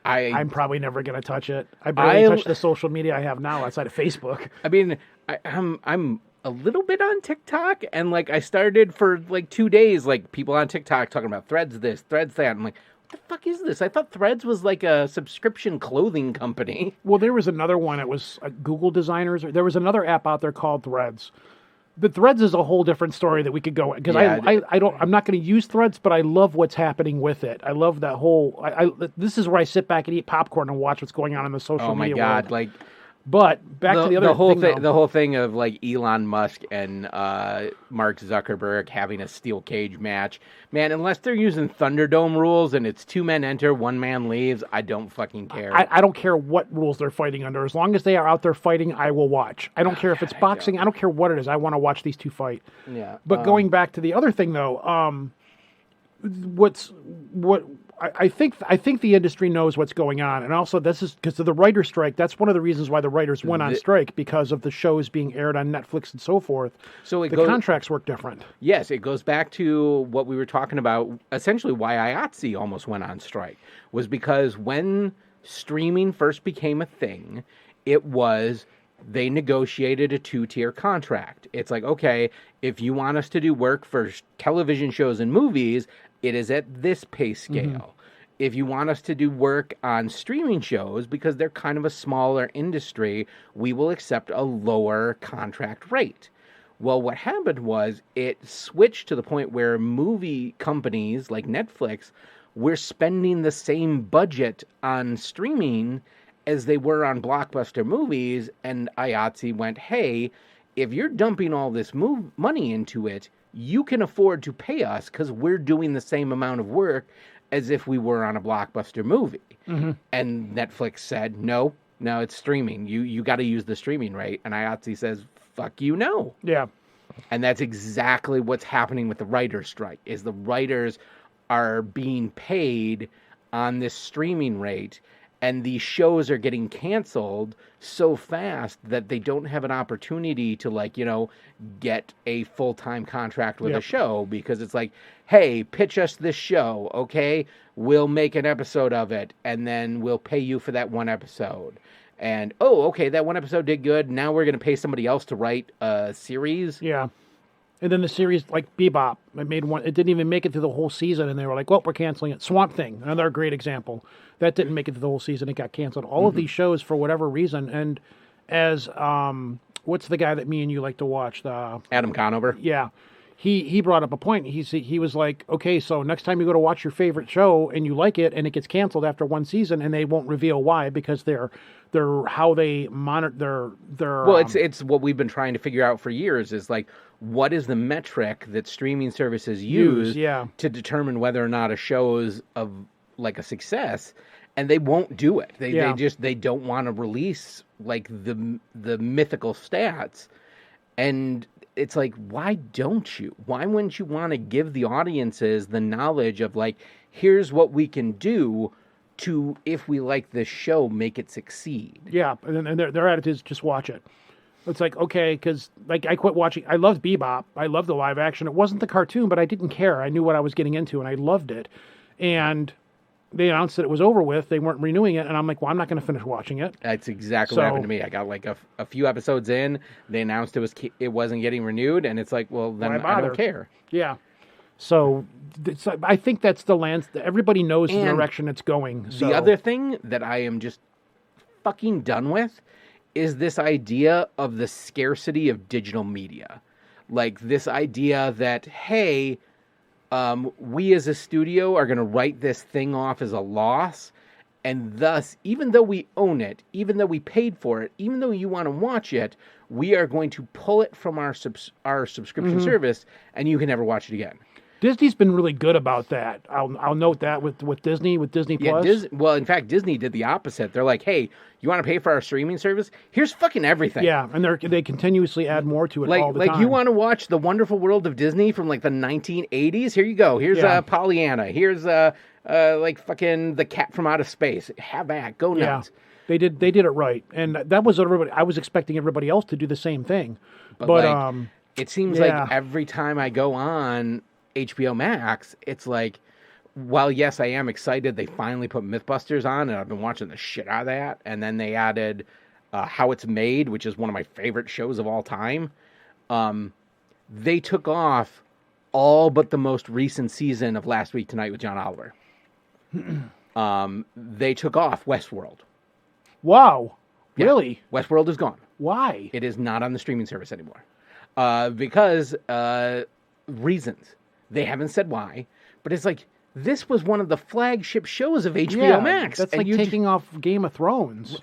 I'm probably never going to touch it. I barely touch the social media I have now outside of Facebook. I mean, I'm a little bit on TikTok, and like I started for like 2 days, like people on TikTok talking about Threads this, Threads that. I'm like, what the fuck is this? I thought Threads was like a subscription clothing company. Well, there was another one. It was Google designers. There was another app out there called Threads. But Threads is a whole different story that we could go, because I'm not going to use Threads, but I love what's happening with it. I love that whole. This is where I sit back and eat popcorn and watch what's going on in the social media world. Oh my god! Like. But back to the other thing. The whole thing of like Elon Musk and Mark Zuckerberg having a steel cage match, man. Unless they're using Thunderdome rules and it's 2 men enter, 1 man leaves, I don't fucking care. I don't care what rules they're fighting under. As long as they are out there fighting, I will watch. I don't care if it's boxing. I don't care what it is. I want to watch these two fight. Yeah. But going back to the other thing though, I think the industry knows what's going on, and also this is because of the writer's strike. That's one of the reasons why the writers went on strike, because of the shows being aired on Netflix and so forth. So the contracts work different. Yes, it goes back to what we were talking about. Essentially, why IATSE almost went on strike was because when streaming first became a thing, they negotiated a 2-tier contract. It's like, okay, if you want us to do work for television shows and movies, it is at this pay scale. Mm-hmm. If you want us to do work on streaming shows, because they're kind of a smaller industry, we will accept a lower contract rate. Well, what happened was it switched to the point where movie companies like Netflix were spending the same budget on streaming as they were on blockbuster movies, and IATSE went, hey, if you're dumping all this money into it, you can afford to pay us because we're doing the same amount of work as if we were on a blockbuster movie. Mm-hmm. And Netflix said, no, it's streaming. You got to use the streaming rate. And IATSE says, fuck you, no. Yeah. And that's exactly what's happening with the writer's strike, is the writers are being paid on this streaming rate, and these shows are getting canceled so fast that they don't have an opportunity to, get a full-time contract with a show, because it's like, hey, pitch us this show, okay? We'll make an episode of it, and then we'll pay you for that one episode. And, okay, that one episode did good. Now we're going to pay somebody else to write a series. Yeah. And then the series, like Bebop, it didn't even make it through the whole season, and they were like, well, we're canceling it. Swamp Thing, another great example. That didn't make it through the whole season. It got canceled. All of these shows, for whatever reason, and as, what's the guy that me and you like to watch? Adam Conover. Yeah. He brought up a point. He was like, okay, so next time you go to watch your favorite show and you like it and it gets canceled after one season, and they won't reveal why, because they're how they monitor their well, it's what we've been trying to figure out for years, is like, what is the metric that streaming services use to determine whether or not a show is of like a success, and they won't do it. They don't want to release like the mythical stats. And it's like, why don't you? Why wouldn't you want to give the audiences the knowledge of like, here's what we can do to, if we like this show, make it succeed? Yeah, and their attitude is just watch it. It's like, okay, because like I quit watching. I loved Bebop. I loved the live action. It wasn't the cartoon, but I didn't care. I knew what I was getting into, and I loved it. And they announced that it was over with. They weren't renewing it, and I'm like, well, I'm not going to finish watching it. That's exactly what happened to me. I got like a few episodes in. They announced it wasn't getting renewed, and it's like, well, then I don't care. Yeah. So I think that's the lens. Everybody knows the direction it's going. So. The other thing that I am just fucking done with is this idea of the scarcity of digital media. Like this idea that, hey, we as a studio are going to write this thing off as a loss, and thus, even though we own it, even though we paid for it, even though you want to watch it, we are going to pull it from our subscription service, and you can never watch it again. Disney's been really good about that. I'll note that with Disney Plus. Well, in fact, Disney did the opposite. They're like, hey, you want to pay for our streaming service? Here's fucking everything. Yeah, and they continuously add more to it all the time. Like, you want to watch The Wonderful World of Disney from like the 1980s? Here you go. Here's Pollyanna. Here's like fucking The Cat from Outer Space. Have at. Go nuts. Yeah. They did it right, and that was everybody. I was expecting everybody else to do the same thing, But But like, it seems yeah. like every time I go on HBO Max, it's like, while yes, I am excited they finally put Mythbusters on, and I've been watching the shit out of that. And then they added How It's Made, which is one of my favorite shows of all time. They took off all but the most recent season of Last Week Tonight with John Oliver. They took off Westworld. Wow. Yeah, Really? Westworld is gone. Why? It is not on the streaming service anymore. Because reasons. They haven't said why. But it's like, this was one of the flagship shows of HBO Max. That's and like taking off Game of Thrones.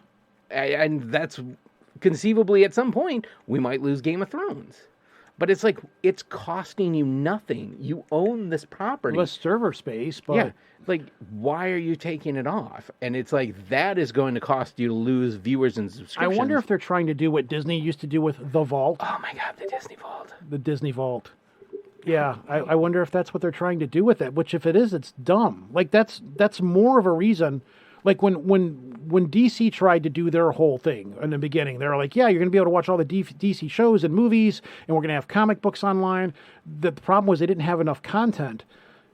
And that's conceivably at some point, we might lose Game of Thrones. But it's like, it's costing you nothing. You own this property. Less server space, but... Yeah. Like, why are you taking it off? And it's like, that is going to cost you to lose viewers and subscriptions. I wonder if they're trying to do what Disney used to do with The Vault. Oh my God, the Disney Vault. The Disney Vault. Yeah, I wonder if that's what they're trying to do with it, which if it is, it's dumb. Like, that's more of a reason. Like, when DC tried to do their whole thing in the beginning, they were like, yeah, you're going to be able to watch all the DC shows and movies, and we're going to have comic books online. The problem was they didn't have enough content.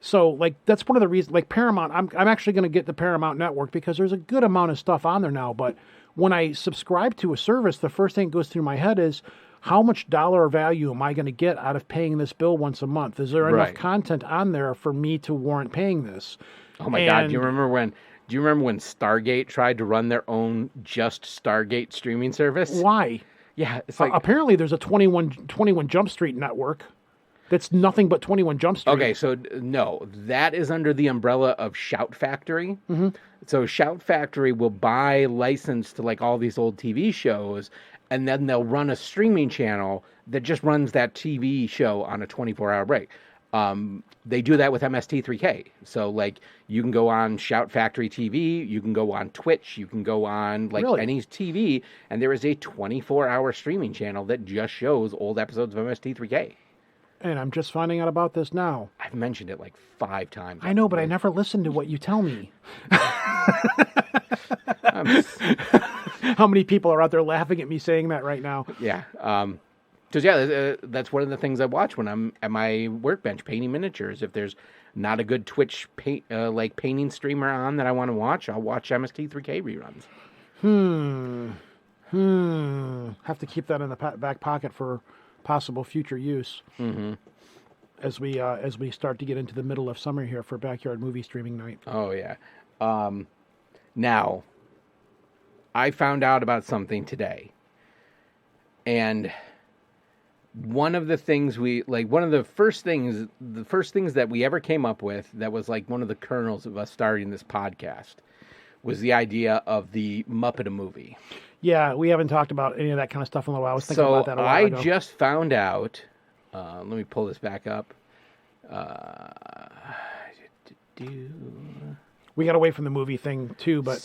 So, like, that's one of the reasons, like, Paramount, I'm actually going to get the Paramount Network because there's a good amount of stuff on there now. But when I subscribe to a service, the first thing that goes through my head is, how much dollar value am I going to get out of paying this bill once a month? Is there enough content on there for me to warrant paying this? Oh my God, do you remember when Stargate tried to run their own just Stargate streaming service? Why? Yeah, it's like... apparently there's a 21 Jump Street network that's nothing but 21 Jump Street. Okay, so no, that is under the umbrella of Shout Factory. Mm-hmm. So Shout Factory will buy license to like all these old TV shows, and then they'll run a streaming channel that just runs that TV show on a 24-hour break. They do that with MST3K. So like you can go on Shout Factory TV, you can go on Twitch, you can go on like any TV, and there is a 24-hour streaming channel that just shows old episodes of MST3K. And I'm just finding out about this now. I've mentioned it like 5 times. I know, but I never listen to what you tell me. How many people are out there laughing at me saying that right now? Yeah. Because, that's one of the things I watch when I'm at my workbench painting miniatures. If there's not a good Twitch painting streamer on that I want to watch, I'll watch MST3K reruns. Have to keep that in the back pocket for possible future use. Mm-hmm. As we start to get into the middle of summer here for backyard movie streaming night. Oh yeah. Now, I found out about something today, and one of the things the first things that we ever came up with that was like one of the kernels of us starting this podcast was the idea of the Muppet movie. Yeah, we haven't talked about any of that kind of stuff in a while. I was thinking about that a while ago. I just found out. Let me pull this back up. We got away from the movie thing too, but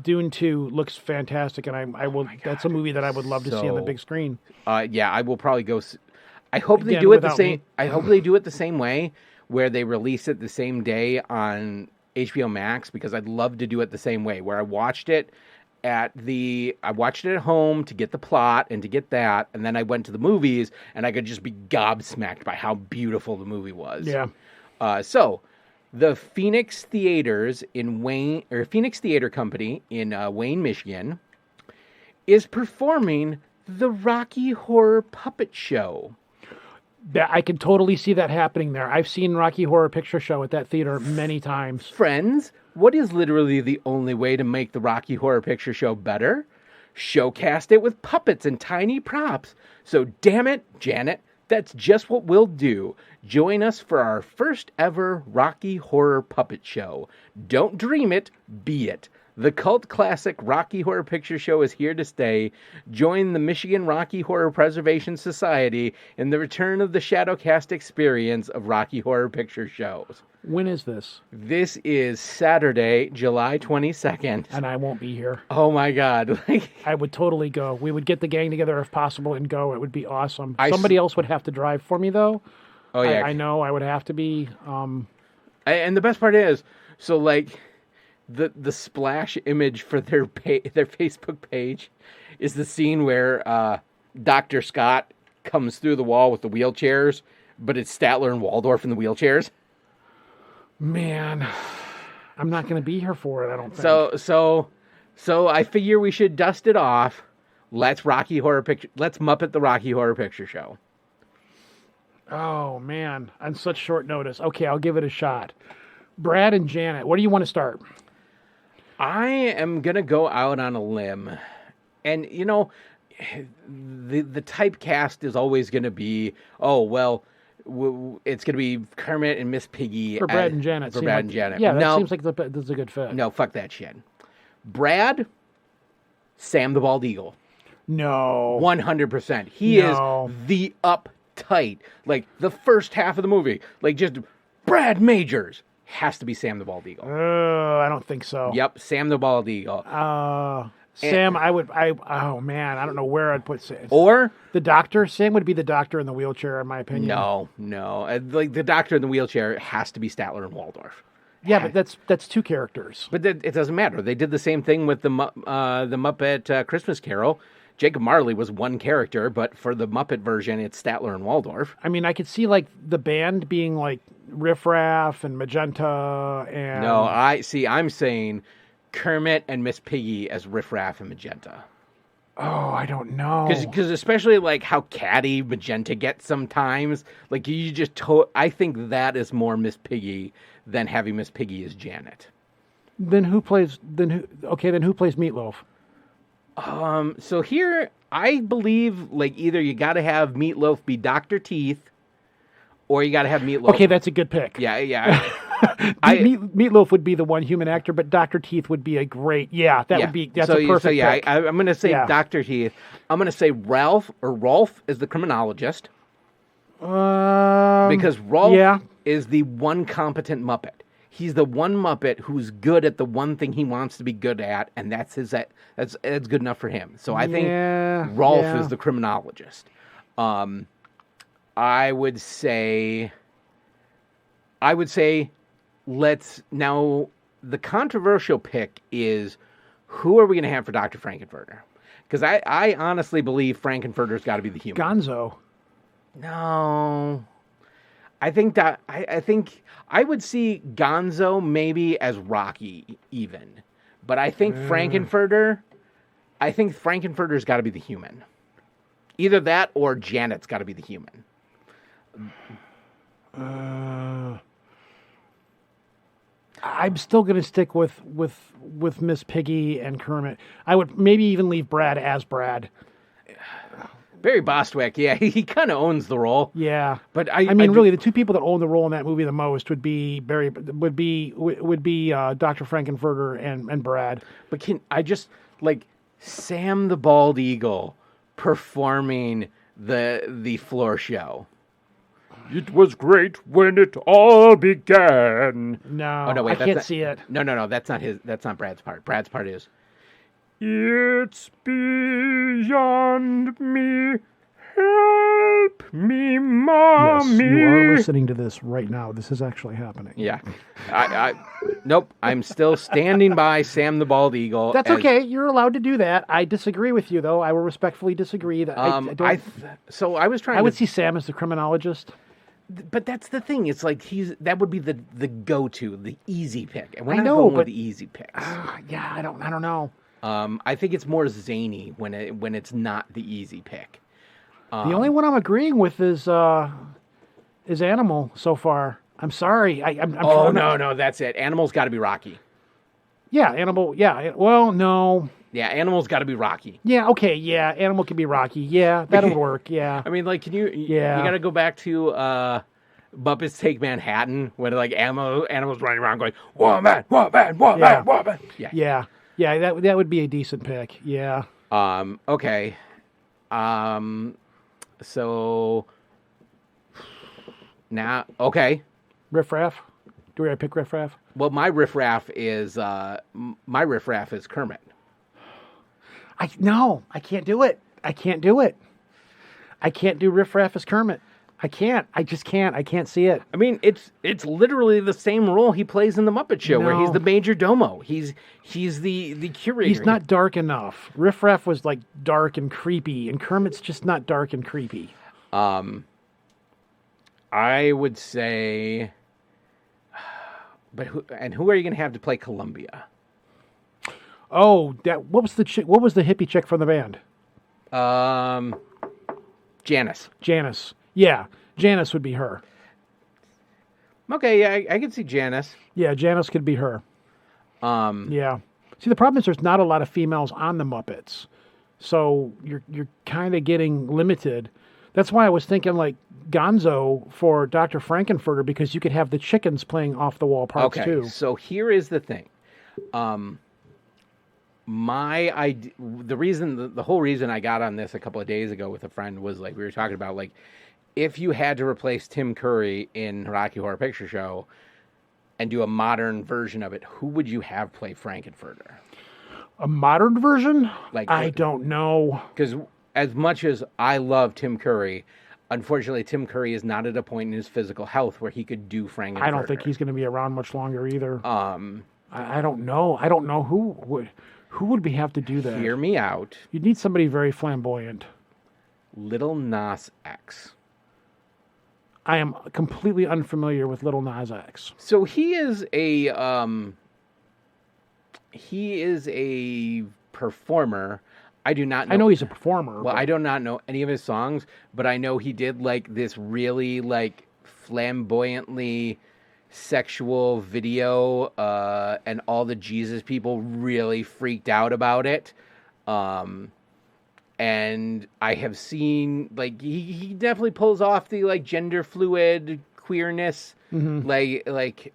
Dune 2 looks fantastic, and I will. That's a movie that I would love to see on the big screen. Yeah, I will probably go. I hope they do it the same. I hope they do it the same way, where they release it the same day on HBO Max, because I'd love to do it the same way, where I watched it at home to get the plot and to get that, and then I went to the movies and I could just be gobsmacked by how beautiful the movie was. Yeah. So the Phoenix Theaters Phoenix Theater Company in Wayne, Michigan, is performing the Rocky Horror Puppet Show. I can totally see that happening there. I've seen Rocky Horror Picture Show at that theater many times. Friends, what is literally the only way to make the Rocky Horror Picture Show better? Showcast it with puppets and tiny props. So damn it, Janet, that's just what we'll do. Join us for our first ever Rocky Horror Puppet Show. Don't dream it, be it. The cult classic Rocky Horror Picture Show is here to stay. Join the Michigan Rocky Horror Preservation Society in the return of the Shadowcast experience of Rocky Horror Picture Shows. When is this? This is Saturday, July 22nd. And I won't be here. Oh my God. I would totally go. We would get the gang together if possible and go. It would be awesome. Somebody else would have to drive for me, though. Oh, yeah. I know. I would have to be. And the best part is, so like, the splash image for their Facebook page is the scene where Dr. Scott comes through the wall with the wheelchairs, but it's Statler and Waldorf in the wheelchairs. Man, I'm not going to be here for it, I don't think. So I figure we should dust it off. Let's Muppet the Rocky Horror Picture Show. Oh, man, on such short notice. Okay, I'll give it a shot. Brad and Janet, where do you want to start? I am going to go out on a limb. And, you know, the typecast is always going to be, it's going to be Kermit and Miss Piggy. For Brad and Janet. Yeah, that seems like that's a good fit. No, fuck that shit. Brad, Sam the Bald Eagle. No. 100%. He is the uptight. Like, the first half of the movie. Like, just Brad Majors has to be Sam the Bald Eagle. I don't think so. Yep, Sam the Bald Eagle. Sam, oh man, I don't know where I'd put Sam. Or the doctor. Sam would be the doctor in the wheelchair, in my opinion. No. Like, the doctor in the wheelchair has to be Statler and Waldorf. Yeah, but that's two characters. But it doesn't matter. They did the same thing with the Muppet Christmas Carol. Jacob Marley was one character, but for the Muppet version, it's Statler and Waldorf. I mean, I could see like the band being like Riff Raff and Magenta and... No, I'm saying Kermit and Miss Piggy as Riff Raff and Magenta. Oh, I don't know. Because especially like how catty Magenta gets sometimes, like you just I think that is more Miss Piggy than having Miss Piggy as Janet. Then who plays Meatloaf? So here I believe like either you got to have Meatloaf be Dr. Teeth, or you got to have Meatloaf. Okay, that's a good pick. Yeah. Meatloaf would be the one human actor, but Dr. Teeth would be a great. Yeah, that's a perfect pick. I'm going to say Dr. Teeth. I'm going to say Rolf is the criminologist. Because Rolf is the one competent Muppet. He's the one Muppet who's good at the one thing he wants to be good at, and that's good enough for him. So I think Rolf is the criminologist. I would say let's now, the controversial pick is, who are we going to have for Dr. Frankenfurter? Because I honestly believe Frankenfurter's got to be the human. Gonzo. No. I think I would see Gonzo maybe as Rocky even. But I think Frankenfurter's got to be the human. Either that or Janet's got to be the human. I'm still going to stick with Miss Piggy and Kermit. I would maybe even leave Brad as Brad. Barry Bostwick, yeah, he kind of owns the role. Yeah, but really, the two people that own the role in that movie the most would be Dr. Frankenfurter and Brad. But can I just like Sam the Bald Eagle performing the floor show? It was great when it all began. No, I can't see it. No, that's not Brad's part. Brad's part is, it's beyond me. Help me, Mommy. Yes, you are listening to this right now. This is actually happening. Yeah. Nope. I'm still standing by Sam the Bald Eagle. That's okay. You're allowed to do that. I disagree with you, though. I will respectfully disagree. I would see Sam as the criminologist. But that's the thing. It's like that would be the go-to, the easy pick. And we're not going with the easy picks. Yeah, I don't know. I think it's more zany when it's not the easy pick. The only one I'm agreeing with is Animal so far. I'm sorry. No, that's it. Animal's got to be Rocky. Yeah, Animal. Yeah. Well, no. Yeah, Animal's got to be Rocky. Yeah. Okay. Yeah, Animal can be Rocky. Yeah, that'll work. Yeah. I mean, like, can you? Yeah. You got to go back to Muppets Take Manhattan, when like Animal's running around going, "Woman, woman, woman, woman." Yeah. Yeah. That would be a decent pick. Yeah. Okay. So now, okay. Riff Raff. Do we pick Riff Raff? Well, my Riff Raff is Kermit. No, I can't do it. I can't do Riff Raff as Kermit. I can't. I just can't. I can't see it. I mean, it's literally the same role he plays in the Muppet Show, where he's the major domo. He's the curator. He's not dark enough. Riff Raff was like dark and creepy, and Kermit's just not dark and creepy. I would say, but who are you going to have to play Columbia? Oh, what was the chick? What was the hippie chick from the band? Janice. Janice. Yeah, Janice would be her. Okay, yeah, I could see Janice. Yeah, Janice could be her. Yeah. See, the problem is there's not a lot of females on the Muppets, so you're kind of getting limited. That's why I was thinking like Gonzo for Dr. Frankenfurter, because you could have the chickens playing off the wall parts too. So here is the thing. The whole reason I got on this a couple of days ago with a friend was like we were talking about like if you had to replace Tim Curry in Rocky Horror Picture Show and do a modern version of it, who would you have play Frankenfurter? A modern version? I don't know. Because as much as I love Tim Curry, unfortunately, Tim Curry is not at a point in his physical health where he could do Frankenfurter. I don't think he's going to be around much longer either. I don't know. I don't know who would we have to do that. Hear me out. You'd need somebody very flamboyant. Little Nas X. I am completely unfamiliar with Little Nas X. So he is a performer. I do not know. I know he's a performer. Well, I do not know any of his songs, but I know he did like this really like flamboyantly sexual video, and all the Jesus people really freaked out about it. And I have seen like he definitely pulls off the like gender fluid queerness. Like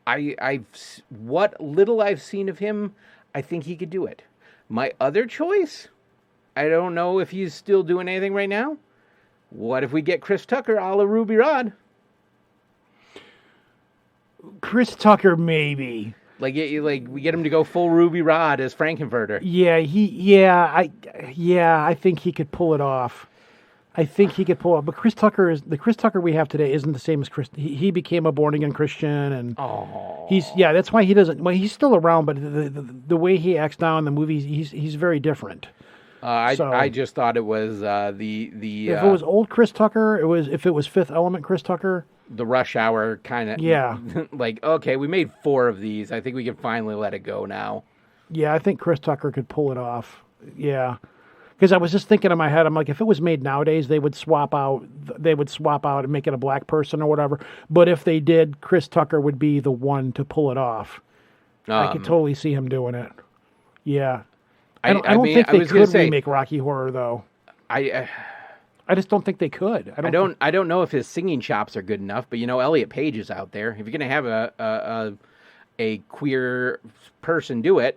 what little I've seen of him, I think he could do it. My other choice, I don't know if he's still doing anything right now. What if we get Chris Tucker a la Ruby Rod? Chris Tucker, maybe. Like we get him to go full Ruby Rod as Frankenfurter. I think he could pull it off. But Chris Tucker the Chris Tucker we have today isn't the same as Chris. He became a born again Christian, and that's why he doesn't. Well, he's still around, but the way he acts now in the movies, he's very different. I just thought it was the if it was old Chris Tucker, if it was Fifth Element Chris Tucker. The Rush Hour kind of, like, okay, we made 4 of these. I think we can finally let it go now. Yeah, I think Chris Tucker could pull it off. Yeah, because I was just thinking in my head, I'm like, if it was made nowadays, they would swap out and make it a black person or whatever. But if they did, Chris Tucker would be the one to pull it off. I could totally see him doing it. Yeah, I don't think they could remake Rocky Horror though. I just don't think they could. I don't know if his singing chops are good enough, but Elliot Page is out there. If you're gonna have a queer person do it,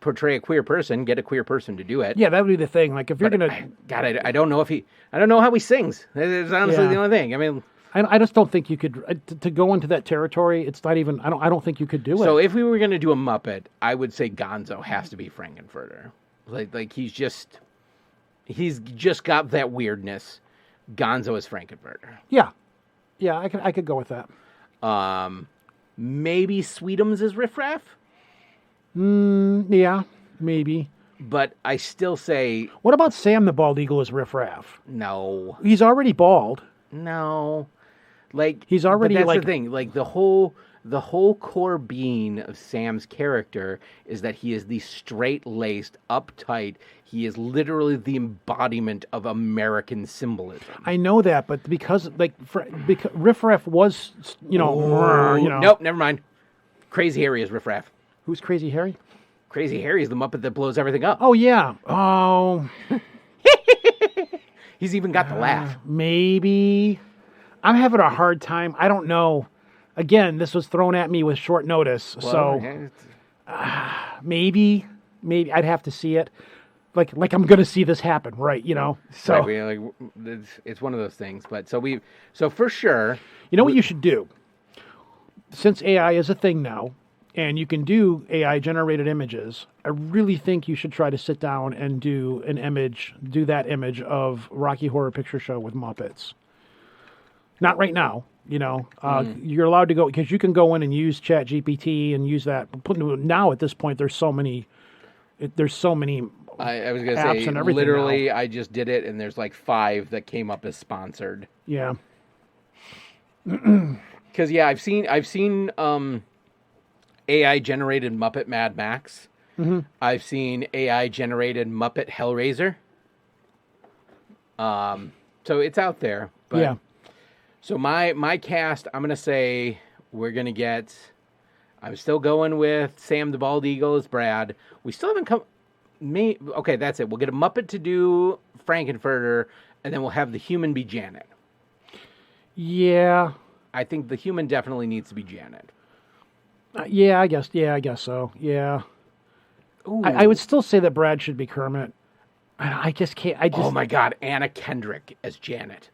portray a queer person, get a queer person to do it. Yeah, that would be the thing. Like if you're gonna, I don't know how he sings. It's honestly the only thing. I mean, I just don't think you could to go into that territory. It's not even. I don't think you could do it. So if we were gonna do a Muppet, I would say Gonzo has to be Frankenfurter. Like he's just got that weirdness. Gonzo is Frankenfurter. Yeah, I could go with that. Maybe Sweetums is Riff Raff. Yeah, maybe. But I still say, what about Sam the Bald Eagle as Riff Raff? No, he's already bald. No, like he's already. But that's the thing. Like the whole core being of Sam's character is that he is the straight-laced, uptight. He is literally the embodiment of American symbolism. I know that, but because Riff Raff was, Nope, never mind. Crazy Harry is Riff Raff. Who's Crazy Harry? Crazy Harry is the Muppet that blows everything up. Oh yeah. Oh. He's even got the laugh. Maybe. I'm having a hard time. I don't know. Again, this was thrown at me with short notice, maybe I'd have to see it. Like I'm going to see this happen, right? So right, it's one of those things. But so for sure, what you should do, since AI is a thing now, and you can do AI generated images. I really think you should try to sit down and do that image of Rocky Horror Picture Show with Muppets. Not right now. You're allowed to go because you can go in and use ChatGPT and use that. Now at this point, there's so many I was going to apps say, and everything literally, now. I just did it, and there's like 5 that came up as sponsored. Yeah. Because I've seen AI generated Muppet Mad Max. Mm-hmm. I've seen AI generated Muppet Hellraiser. So it's out there. But, Yeah. So my cast, I'm gonna say we're gonna get. I'm still going with Sam the Bald Eagle as Brad. We still haven't come. Okay, that's it. We'll get a Muppet to do Frankenfurter, and then we'll have the human be Janet. Yeah. I think the human definitely needs to be Janet. Yeah, I guess. Yeah, I guess so. Yeah. Ooh. I would still say that Brad should be Kermit. I just can't. Oh my God, Anna Kendrick as Janet.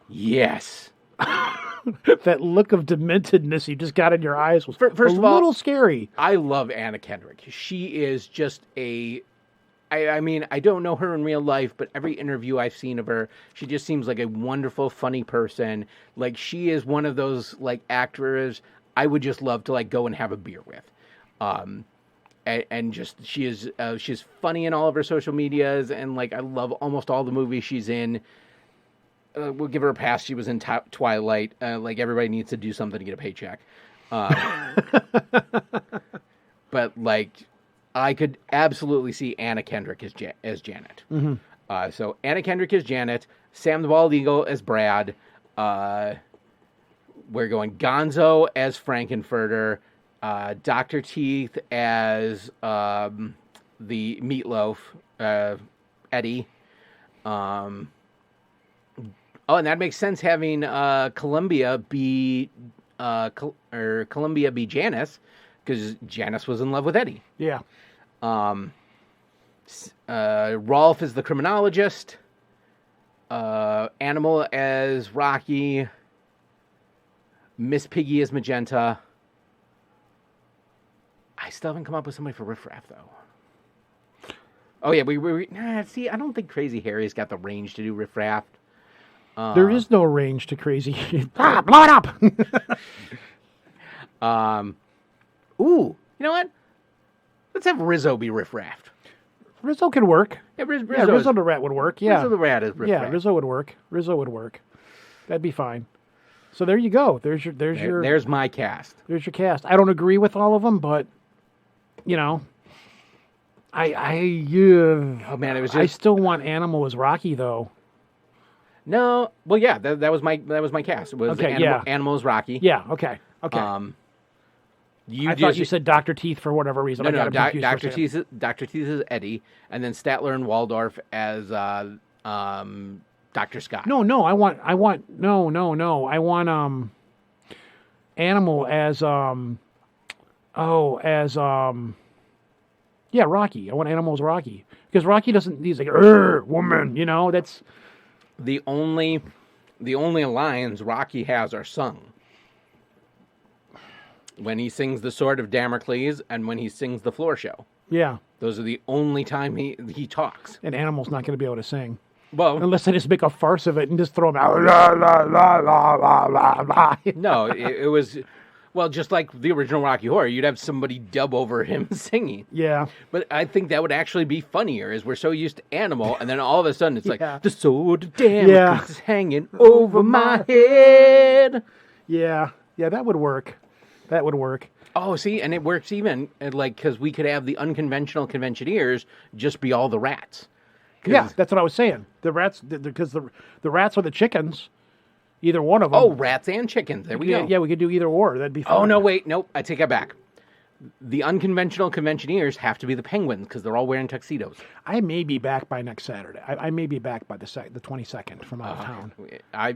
Yes. That look of dementedness you just got in your eyes was First a of all, little scary. I love Anna Kendrick. She is just I mean, I don't know her in real life, but every interview I've seen of her, she just seems like a wonderful, funny person. Like, she is one of those, like, actors I would just love to, like, go and have a beer with. And just, she's funny in all of her social medias, and, like, I love almost all the movies she's in. We'll give her a pass. She was in Twilight. Like, everybody needs to do something to get a paycheck. But, like, I could absolutely see Anna Kendrick as Janet. Mm-hmm. So Anna Kendrick as Janet, Sam the Bald Eagle as Brad. We're going Gonzo as Frankenfurter, Dr. Teeth as the Meatloaf, Eddie. And that makes sense having Columbia be Janice, because Janice was in love with Eddie. Yeah. Rolf is the criminologist. Animal as Rocky. Miss Piggy as Magenta. I still haven't come up with somebody for Riff Raff, though. Oh, yeah, see, I don't think Crazy Harry's got the range to do Riff Raff. There is no range to Crazy. Blow it up! Ooh, you know what? Let's have Rizzo be Riff Raff. Rizzo could work. Yeah, Rizzo the Rat would work. Yeah. Rizzo the Rat is Riff Raff. Yeah, Rizzo would work. That'd be fine. So there you go. There's my cast. There's your cast. I don't agree with all of them, but you know, oh man, it was. I still want Animal as Rocky though. No, well, yeah, that was my cast. It was Animal as Rocky. Yeah. Okay. I thought you said Dr. Teeth for whatever reason. No, Dr. Teeth is Eddie, and then Statler and Waldorf as Dr. Scott. No, I want Animal as Rocky. I want Animal as Rocky because Rocky doesn't. He's like woman, you know. That's the only lines Rocky has are sung. When he sings the Sword of Damocles and when he sings the Floor Show. Yeah. Those are the only time he talks. And Animal's not going to be able to sing. Well, unless they just make a farce of it and just throw him out. La, la, la, la, la, la, la. No, it was, well, just like the original Rocky Horror, you'd have somebody dub over him singing. Yeah. But I think that would actually be funnier, is we're so used to Animal, and then all of a sudden it's like, the Sword of Damocles is hanging over my head. Yeah. Yeah, that would work. That would work. Oh, see, and it works even, like, because we could have the unconventional conventioneers just be all the rats. Yeah, that's what I was saying. The rats, because the rats are the chickens. Either one of them. Oh, rats and chickens. There we go. Yeah, we could do either or. That'd be fun. Oh, no, wait. Nope. I take it back. The unconventional conventioneers have to be the penguins because they're all wearing tuxedos. I may be back by next Saturday. I may be back by the 22nd from out of town. I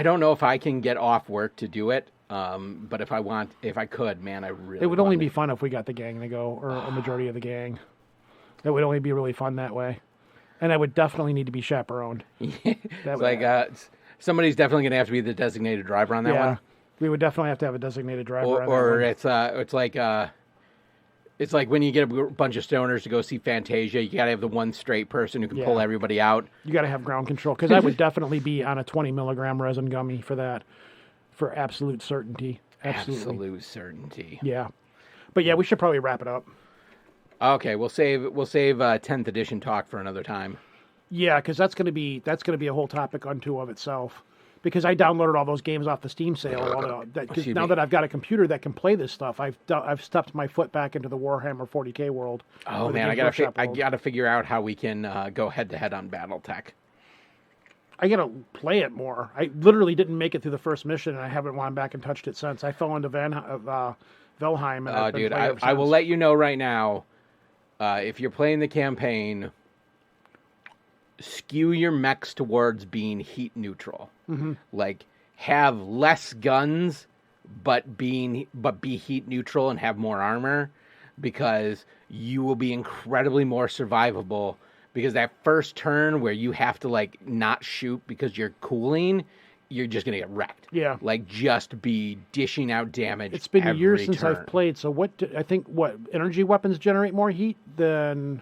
don't know if I can get off work to do it. But if I could, man, I really. It would only be fun if we got the gang to go, or a majority of the gang. It would only be really fun that way, and I would definitely need to be chaperoned. Somebody's definitely going to have to be the designated driver on that one. We would definitely have to have a designated driver. Or it's like when you get a bunch of stoners to go see Fantasia, you got to have the one straight person who can pull everybody out. You got to have ground control, because I would definitely be on a 20 milligram resin gummy for that. For absolute certainty. Absolutely. Absolute certainty. Yeah. But yeah, we should probably wrap it up. Okay, we'll save 10th edition talk for another time. Yeah, because that's gonna be a whole topic unto of itself. Because I downloaded all those games off the Steam sale. Because now that I've got a computer that can play this stuff, I've stepped my foot back into the Warhammer 40K world. Oh man, I gotta figure out how we can go head to head on BattleTech. I gotta play it more. I literally didn't make it through the first mission, and I haven't gone back and touched it since. I fell into Valheim. And Dude, I will let you know right now. If you're playing the campaign, skew your mechs towards being heat neutral. Mm-hmm. Like, have less guns, but be heat neutral and have more armor, because you will be incredibly more survivable. Because that first turn where you have to like not shoot because you're cooling, you're just gonna get wrecked. Yeah, like just be dishing out damage. It's been years since I've played. So I think energy weapons generate more heat than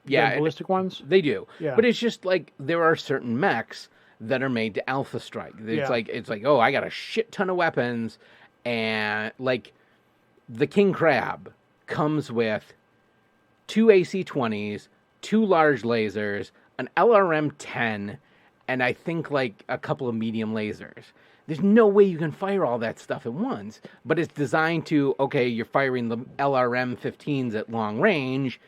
ballistic ones. They do. Yeah, but it's just like there are certain mechs that are made to alpha strike. It's like oh, I got a shit ton of weapons, and like the King Crab comes with 2 AC-20s, 2 large lasers, an LRM-10, and I think like a couple of medium lasers. There's no way you can fire all that stuff at once, but it's designed to, okay, you're firing the LRM-15s at long range,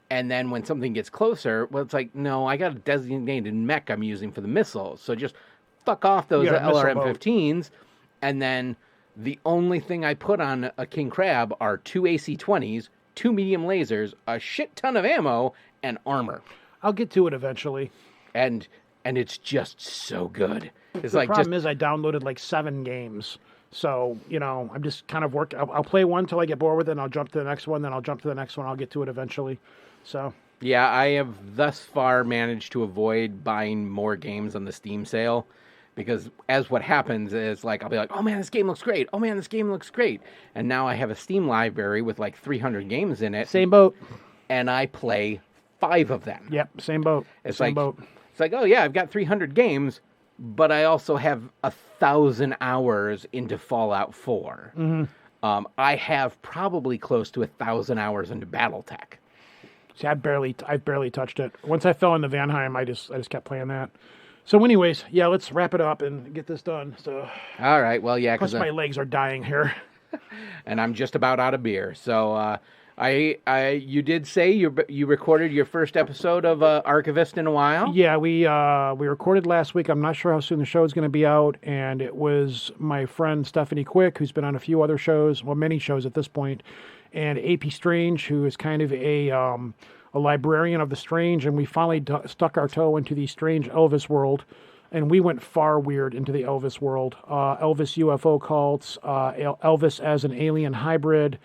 and then when something gets closer, well, it's like, no, I got a designated mech I'm using for the missiles, so just fuck off those LRM-15s, and then the only thing I put on a King Crab are 2 AC-20s, 2 medium lasers, a shit ton of ammo, and armor. I'll get to it eventually. And it's just so good. It's the problem is I downloaded like 7 games. So, I'm just kind of I'll play one till I get bored with it, and I'll jump to the next one, then I'll jump to the next one. I'll get to it eventually. So. Yeah, I have thus far managed to avoid buying more games on the Steam sale, because as what happens is like I'll be like, oh man, this game looks great. Oh man, this game looks great. And now I have a Steam library with like 300 games in it. Same boat. And I play 5 of them. Yep, same boat. It's like, oh yeah, I've got 300 games, but I also have 1,000 hours into Fallout 4. Mm-hmm. I have probably close to 1,000 hours into BattleTech. See, I've barely touched it. Once I fell into Valheim, I just kept playing that. So, anyways, yeah, let's wrap it up and get this done. So, all right, well, yeah, plus my legs are dying here, and I'm just about out of beer. So, you did say you recorded your first episode of Archivist in a while? Yeah, we recorded last week. I'm not sure how soon the show is going to be out, and it was my friend Stephanie Quick, who's been on a few other shows, well, many shows at this point, and AP Strange, who is kind of a librarian of the strange, and we finally stuck our toe into the strange Elvis world, and we went far weird into the Elvis world. Elvis UFO cults, Elvis as an alien hybrid.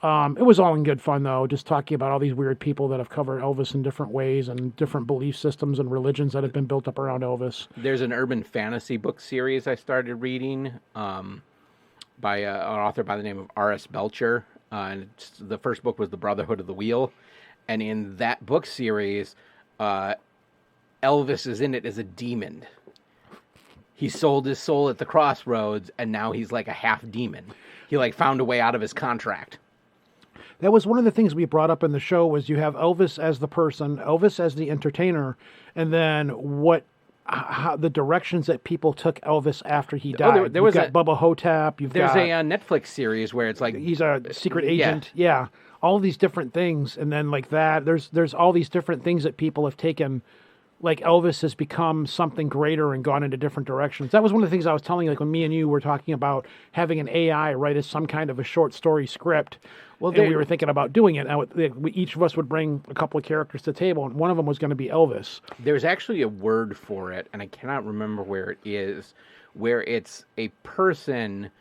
It was all in good fun, though, just talking about all these weird people that have covered Elvis in different ways and different belief systems and religions that have been built up around Elvis. There's an urban fantasy book series I started reading by an author by the name of R.S. Belcher. And the first book was The Brotherhood of the Wheel. And in that book series, Elvis is in it as a demon. He sold his soul at the crossroads, and now he's like a half demon. He like found a way out of his contract. That was one of the things we brought up in the show, was you have Elvis as the person, Elvis as the entertainer, and then how the directions that people took Elvis after he died. You've got Bubba Hotep. There's a Netflix series where it's like he's a secret agent. Yeah, all these different things, and then like that, there's all these different things that people have taken. Like Elvis has become something greater and gone into different directions. That was one of the things I was telling you, like when me and you were talking about having an AI write us some kind of a short story script. Well, and we were thinking about doing it. Now, each of us would bring a couple of characters to the table, and one of them was going to be Elvis. There's actually a word for it, and I cannot remember where it is, where it's a person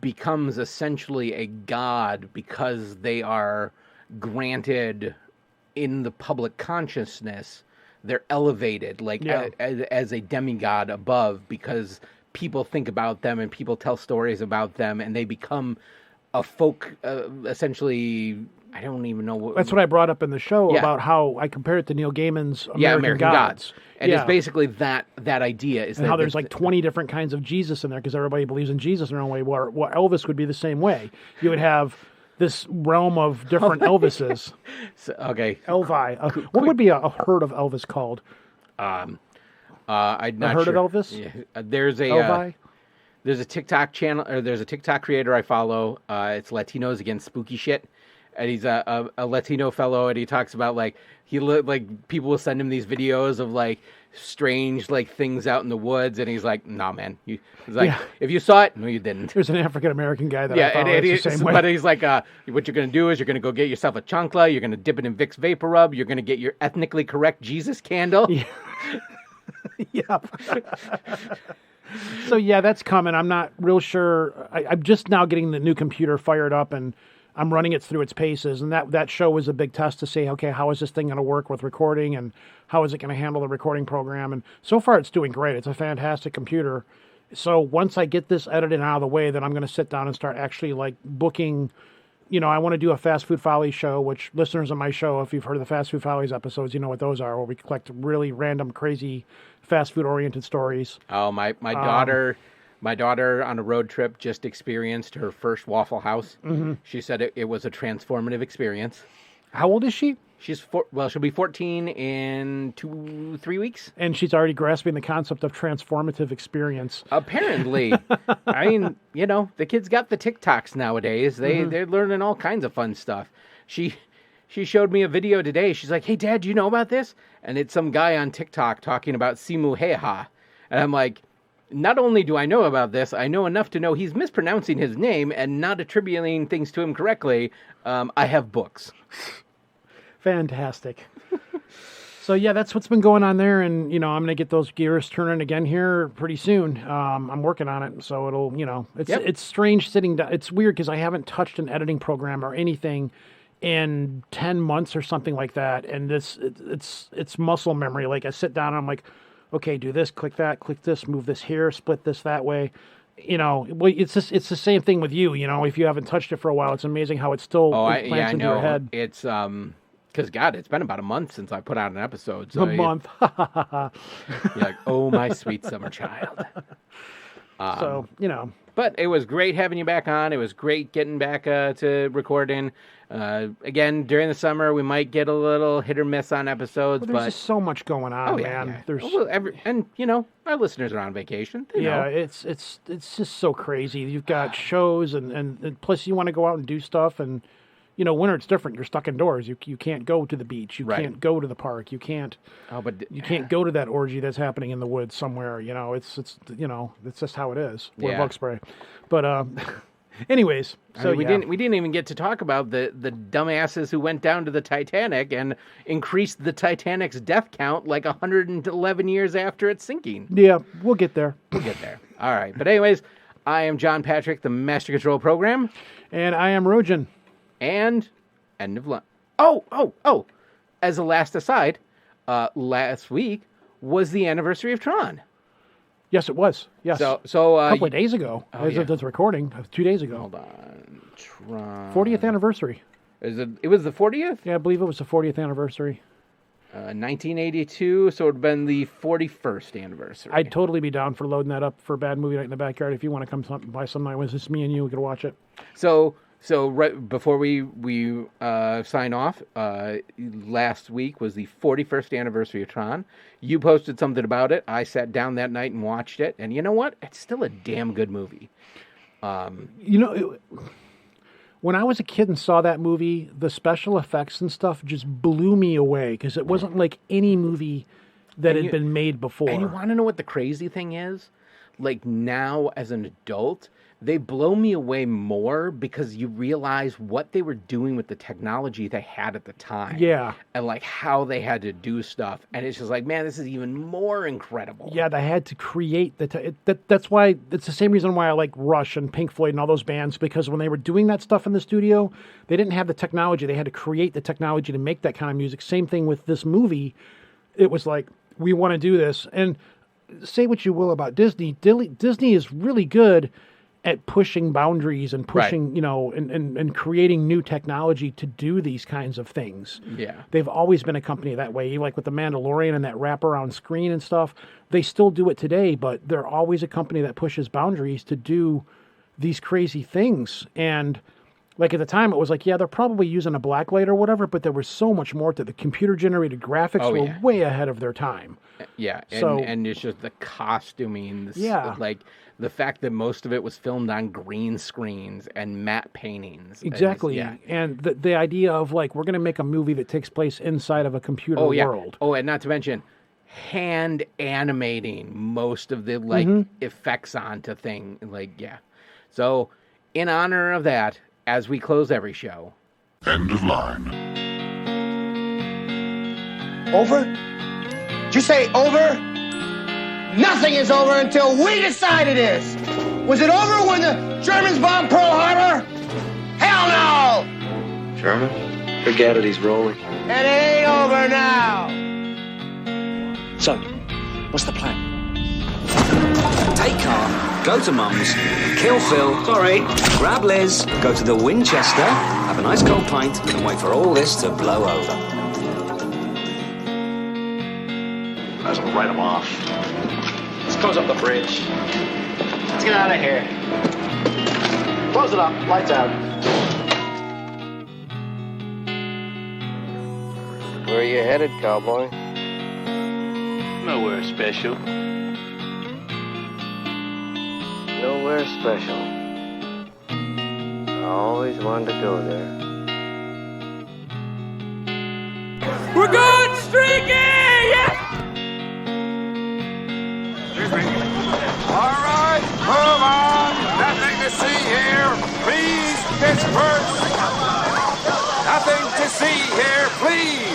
becomes essentially a god because they are granted in the public consciousness. They're elevated, like as a demigod above, because people think about them and people tell stories about them, and they become a folk, essentially. I don't even know what. That's what I brought up in the show about how I compared it to Neil Gaiman's American Gods. And it's basically that idea. Is and that how there's like 20 different kinds of Jesus in there, because everybody believes in Jesus in their own way. Well, Elvis would be the same way. You would have this realm of different Elvises. So, okay. Elvi. What would be a herd of Elvis called? I'm A not herd sure. of Elvis? Yeah. Elvi? There's a TikTok channel, or there's a TikTok creator I follow. It's Latinos Against Spooky Shit. And he's a Latino fellow, and he talks about, like, people will send him these videos of, like, strange, like, things out in the woods, and he's like, nah, man. He's like, if you saw it, no, you didn't. There's an African-American guy that I follow. And the same way. But he's like, what you're going to do is you're going to go get yourself a chancla, you're going to dip it in Vicks Vapor Rub, you're going to get your ethnically correct Jesus candle. Yeah. Yep. So, yeah, that's coming. I'm not real sure. I'm just now getting the new computer fired up, and I'm running it through its paces. And that show was a big test to say, okay, how is this thing going to work with recording, and how is it going to handle the recording program? And so far, it's doing great. It's a fantastic computer. So once I get this edited out of the way, then I'm going to sit down and start actually, like, booking. You know, I want to do a Fast Food Follies show, which listeners of my show, if you've heard of the Fast Food Follies episodes, you know what those are, where we collect really random, crazy, fast food-oriented stories. Oh, my daughter on a road trip just experienced her first Waffle House. Mm-hmm. She said it was a transformative experience. How old is she? She'll be 14 in 3 weeks. And she's already grasping the concept of transformative experience. Apparently. I mean, you know, the kids got the TikToks nowadays. They're learning all kinds of fun stuff. She showed me a video today. She's like, hey, Dad, do you know about this? And it's some guy on TikTok talking about Simu Heha. And I'm like, not only do I know about this, I know enough to know he's mispronouncing his name and not attributing things to him correctly. I have books. Fantastic. So, yeah, that's what's been going on there. And, you know, I'm going to get those gears turning again here pretty soon. I'm working on it. So it'll, you know, it's strange sitting down. It's weird because I haven't touched an editing program or anything in 10 months or something like that. And it's muscle memory. Like, I sit down and I'm like, okay, do this, click that, click this, move this here, split this that way. You know, it's the same thing with you. You know, if you haven't touched it for a while, it's amazing how it still implants into your head. It's because God, it's been about a month since I put out an episode. So month. You're like, oh, my sweet summer child. So, you know. But it was great having you back on. It was great getting back to recording. Again, during the summer, we might get a little hit or miss on episodes. There's just so much going on, man. Yeah. There's and you know, our listeners are on vacation. They know. It's just so crazy. You've got shows and plus you want to go out and do stuff, and you know, winter it's different. You're stuck indoors. You can't go to the beach. You can't go to the park. You can't. You can't go to that orgy that's happening in the woods somewhere. You know, it's you know, it's just how it is. Wear bug spray, but anyways. So we didn't even get to talk about the dumbasses who went down to the Titanic and increased the Titanic's death count like 111 years after its sinking. Yeah, we'll get there. We'll get there. All right, but anyways, I am John Patrick, the Master Control Program, and I am Rojan. And end of line. Oh! As a last aside, last week was the anniversary of Tron. Yes, it was. Yes. So a couple of days ago, as of this recording, 2 days ago. Hold on, Tron. 40th anniversary. It was the 40th? Yeah, I believe it was the 40th anniversary. 1982, so it would have been the 41st anniversary. I'd totally be down for loading that up for Bad Movie Night in the Backyard. If you want to come by some night, when it's just me and you, we could watch it. So right before we sign off, last week was the 41st anniversary of Tron. You posted something about it. I sat down that night and watched it. And you know what? It's still a damn good movie. You know, when I was a kid and saw that movie, the special effects and stuff just blew me away because it wasn't like any movie that had been made before. And you want to know what the crazy thing is? Like now as an adult, they blow me away more because you realize what they were doing with the technology they had at the time. Yeah. And like how they had to do stuff. And it's just like, man, this is even more incredible. Yeah, they had to create that's why it's the same reason why I like Rush and Pink Floyd and all those bands, because when they were doing that stuff in the studio, they didn't have the technology. They had to create the technology to make that kind of music. Same thing with this movie. It was like, we want to do this. And say what you will about Disney. Disney is really good at pushing boundaries and pushing, you know, and creating new technology to do these kinds of things. Yeah. They've always been a company that way. Like with The Mandalorian and that wraparound screen and stuff, they still do it today, but they're always a company that pushes boundaries to do these crazy things. And Like at the time, it was like, yeah, they're probably using a blacklight or whatever, but there was so much more to the computer-generated graphics were way ahead of their time. Yeah, So- and it's just the costuming. Yeah. Like the fact that most of it was filmed on green screens and matte paintings. Exactly. Yeah. And the idea of like, we're going to make a movie that takes place inside of a computer world. Oh, and not to mention hand animating most of the like effects onto thing. Like, yeah. So in honor of that, as we close every show. End of line. Over? Did you say over? Nothing is over until we decide it is. Was it over when the Germans bombed Pearl Harbor? Hell no! Sherman? Forget it, he's rolling. And it ain't over now. So, what's the plan? Take Carl, go to Mum's, kill Phil, sorry, grab Liz, go to the Winchester, have a nice cold pint, and wait for all this to blow over. Might as well write them off. Let's close up the bridge. Let's get out of here. Close it up, lights out. Where are you headed, cowboy? Nowhere special. Nowhere special. I always wanted to go there. We're going streaking! Yeah! All right, move on. Nothing to see here. Please, Pittsburgh. Nothing to see here, please.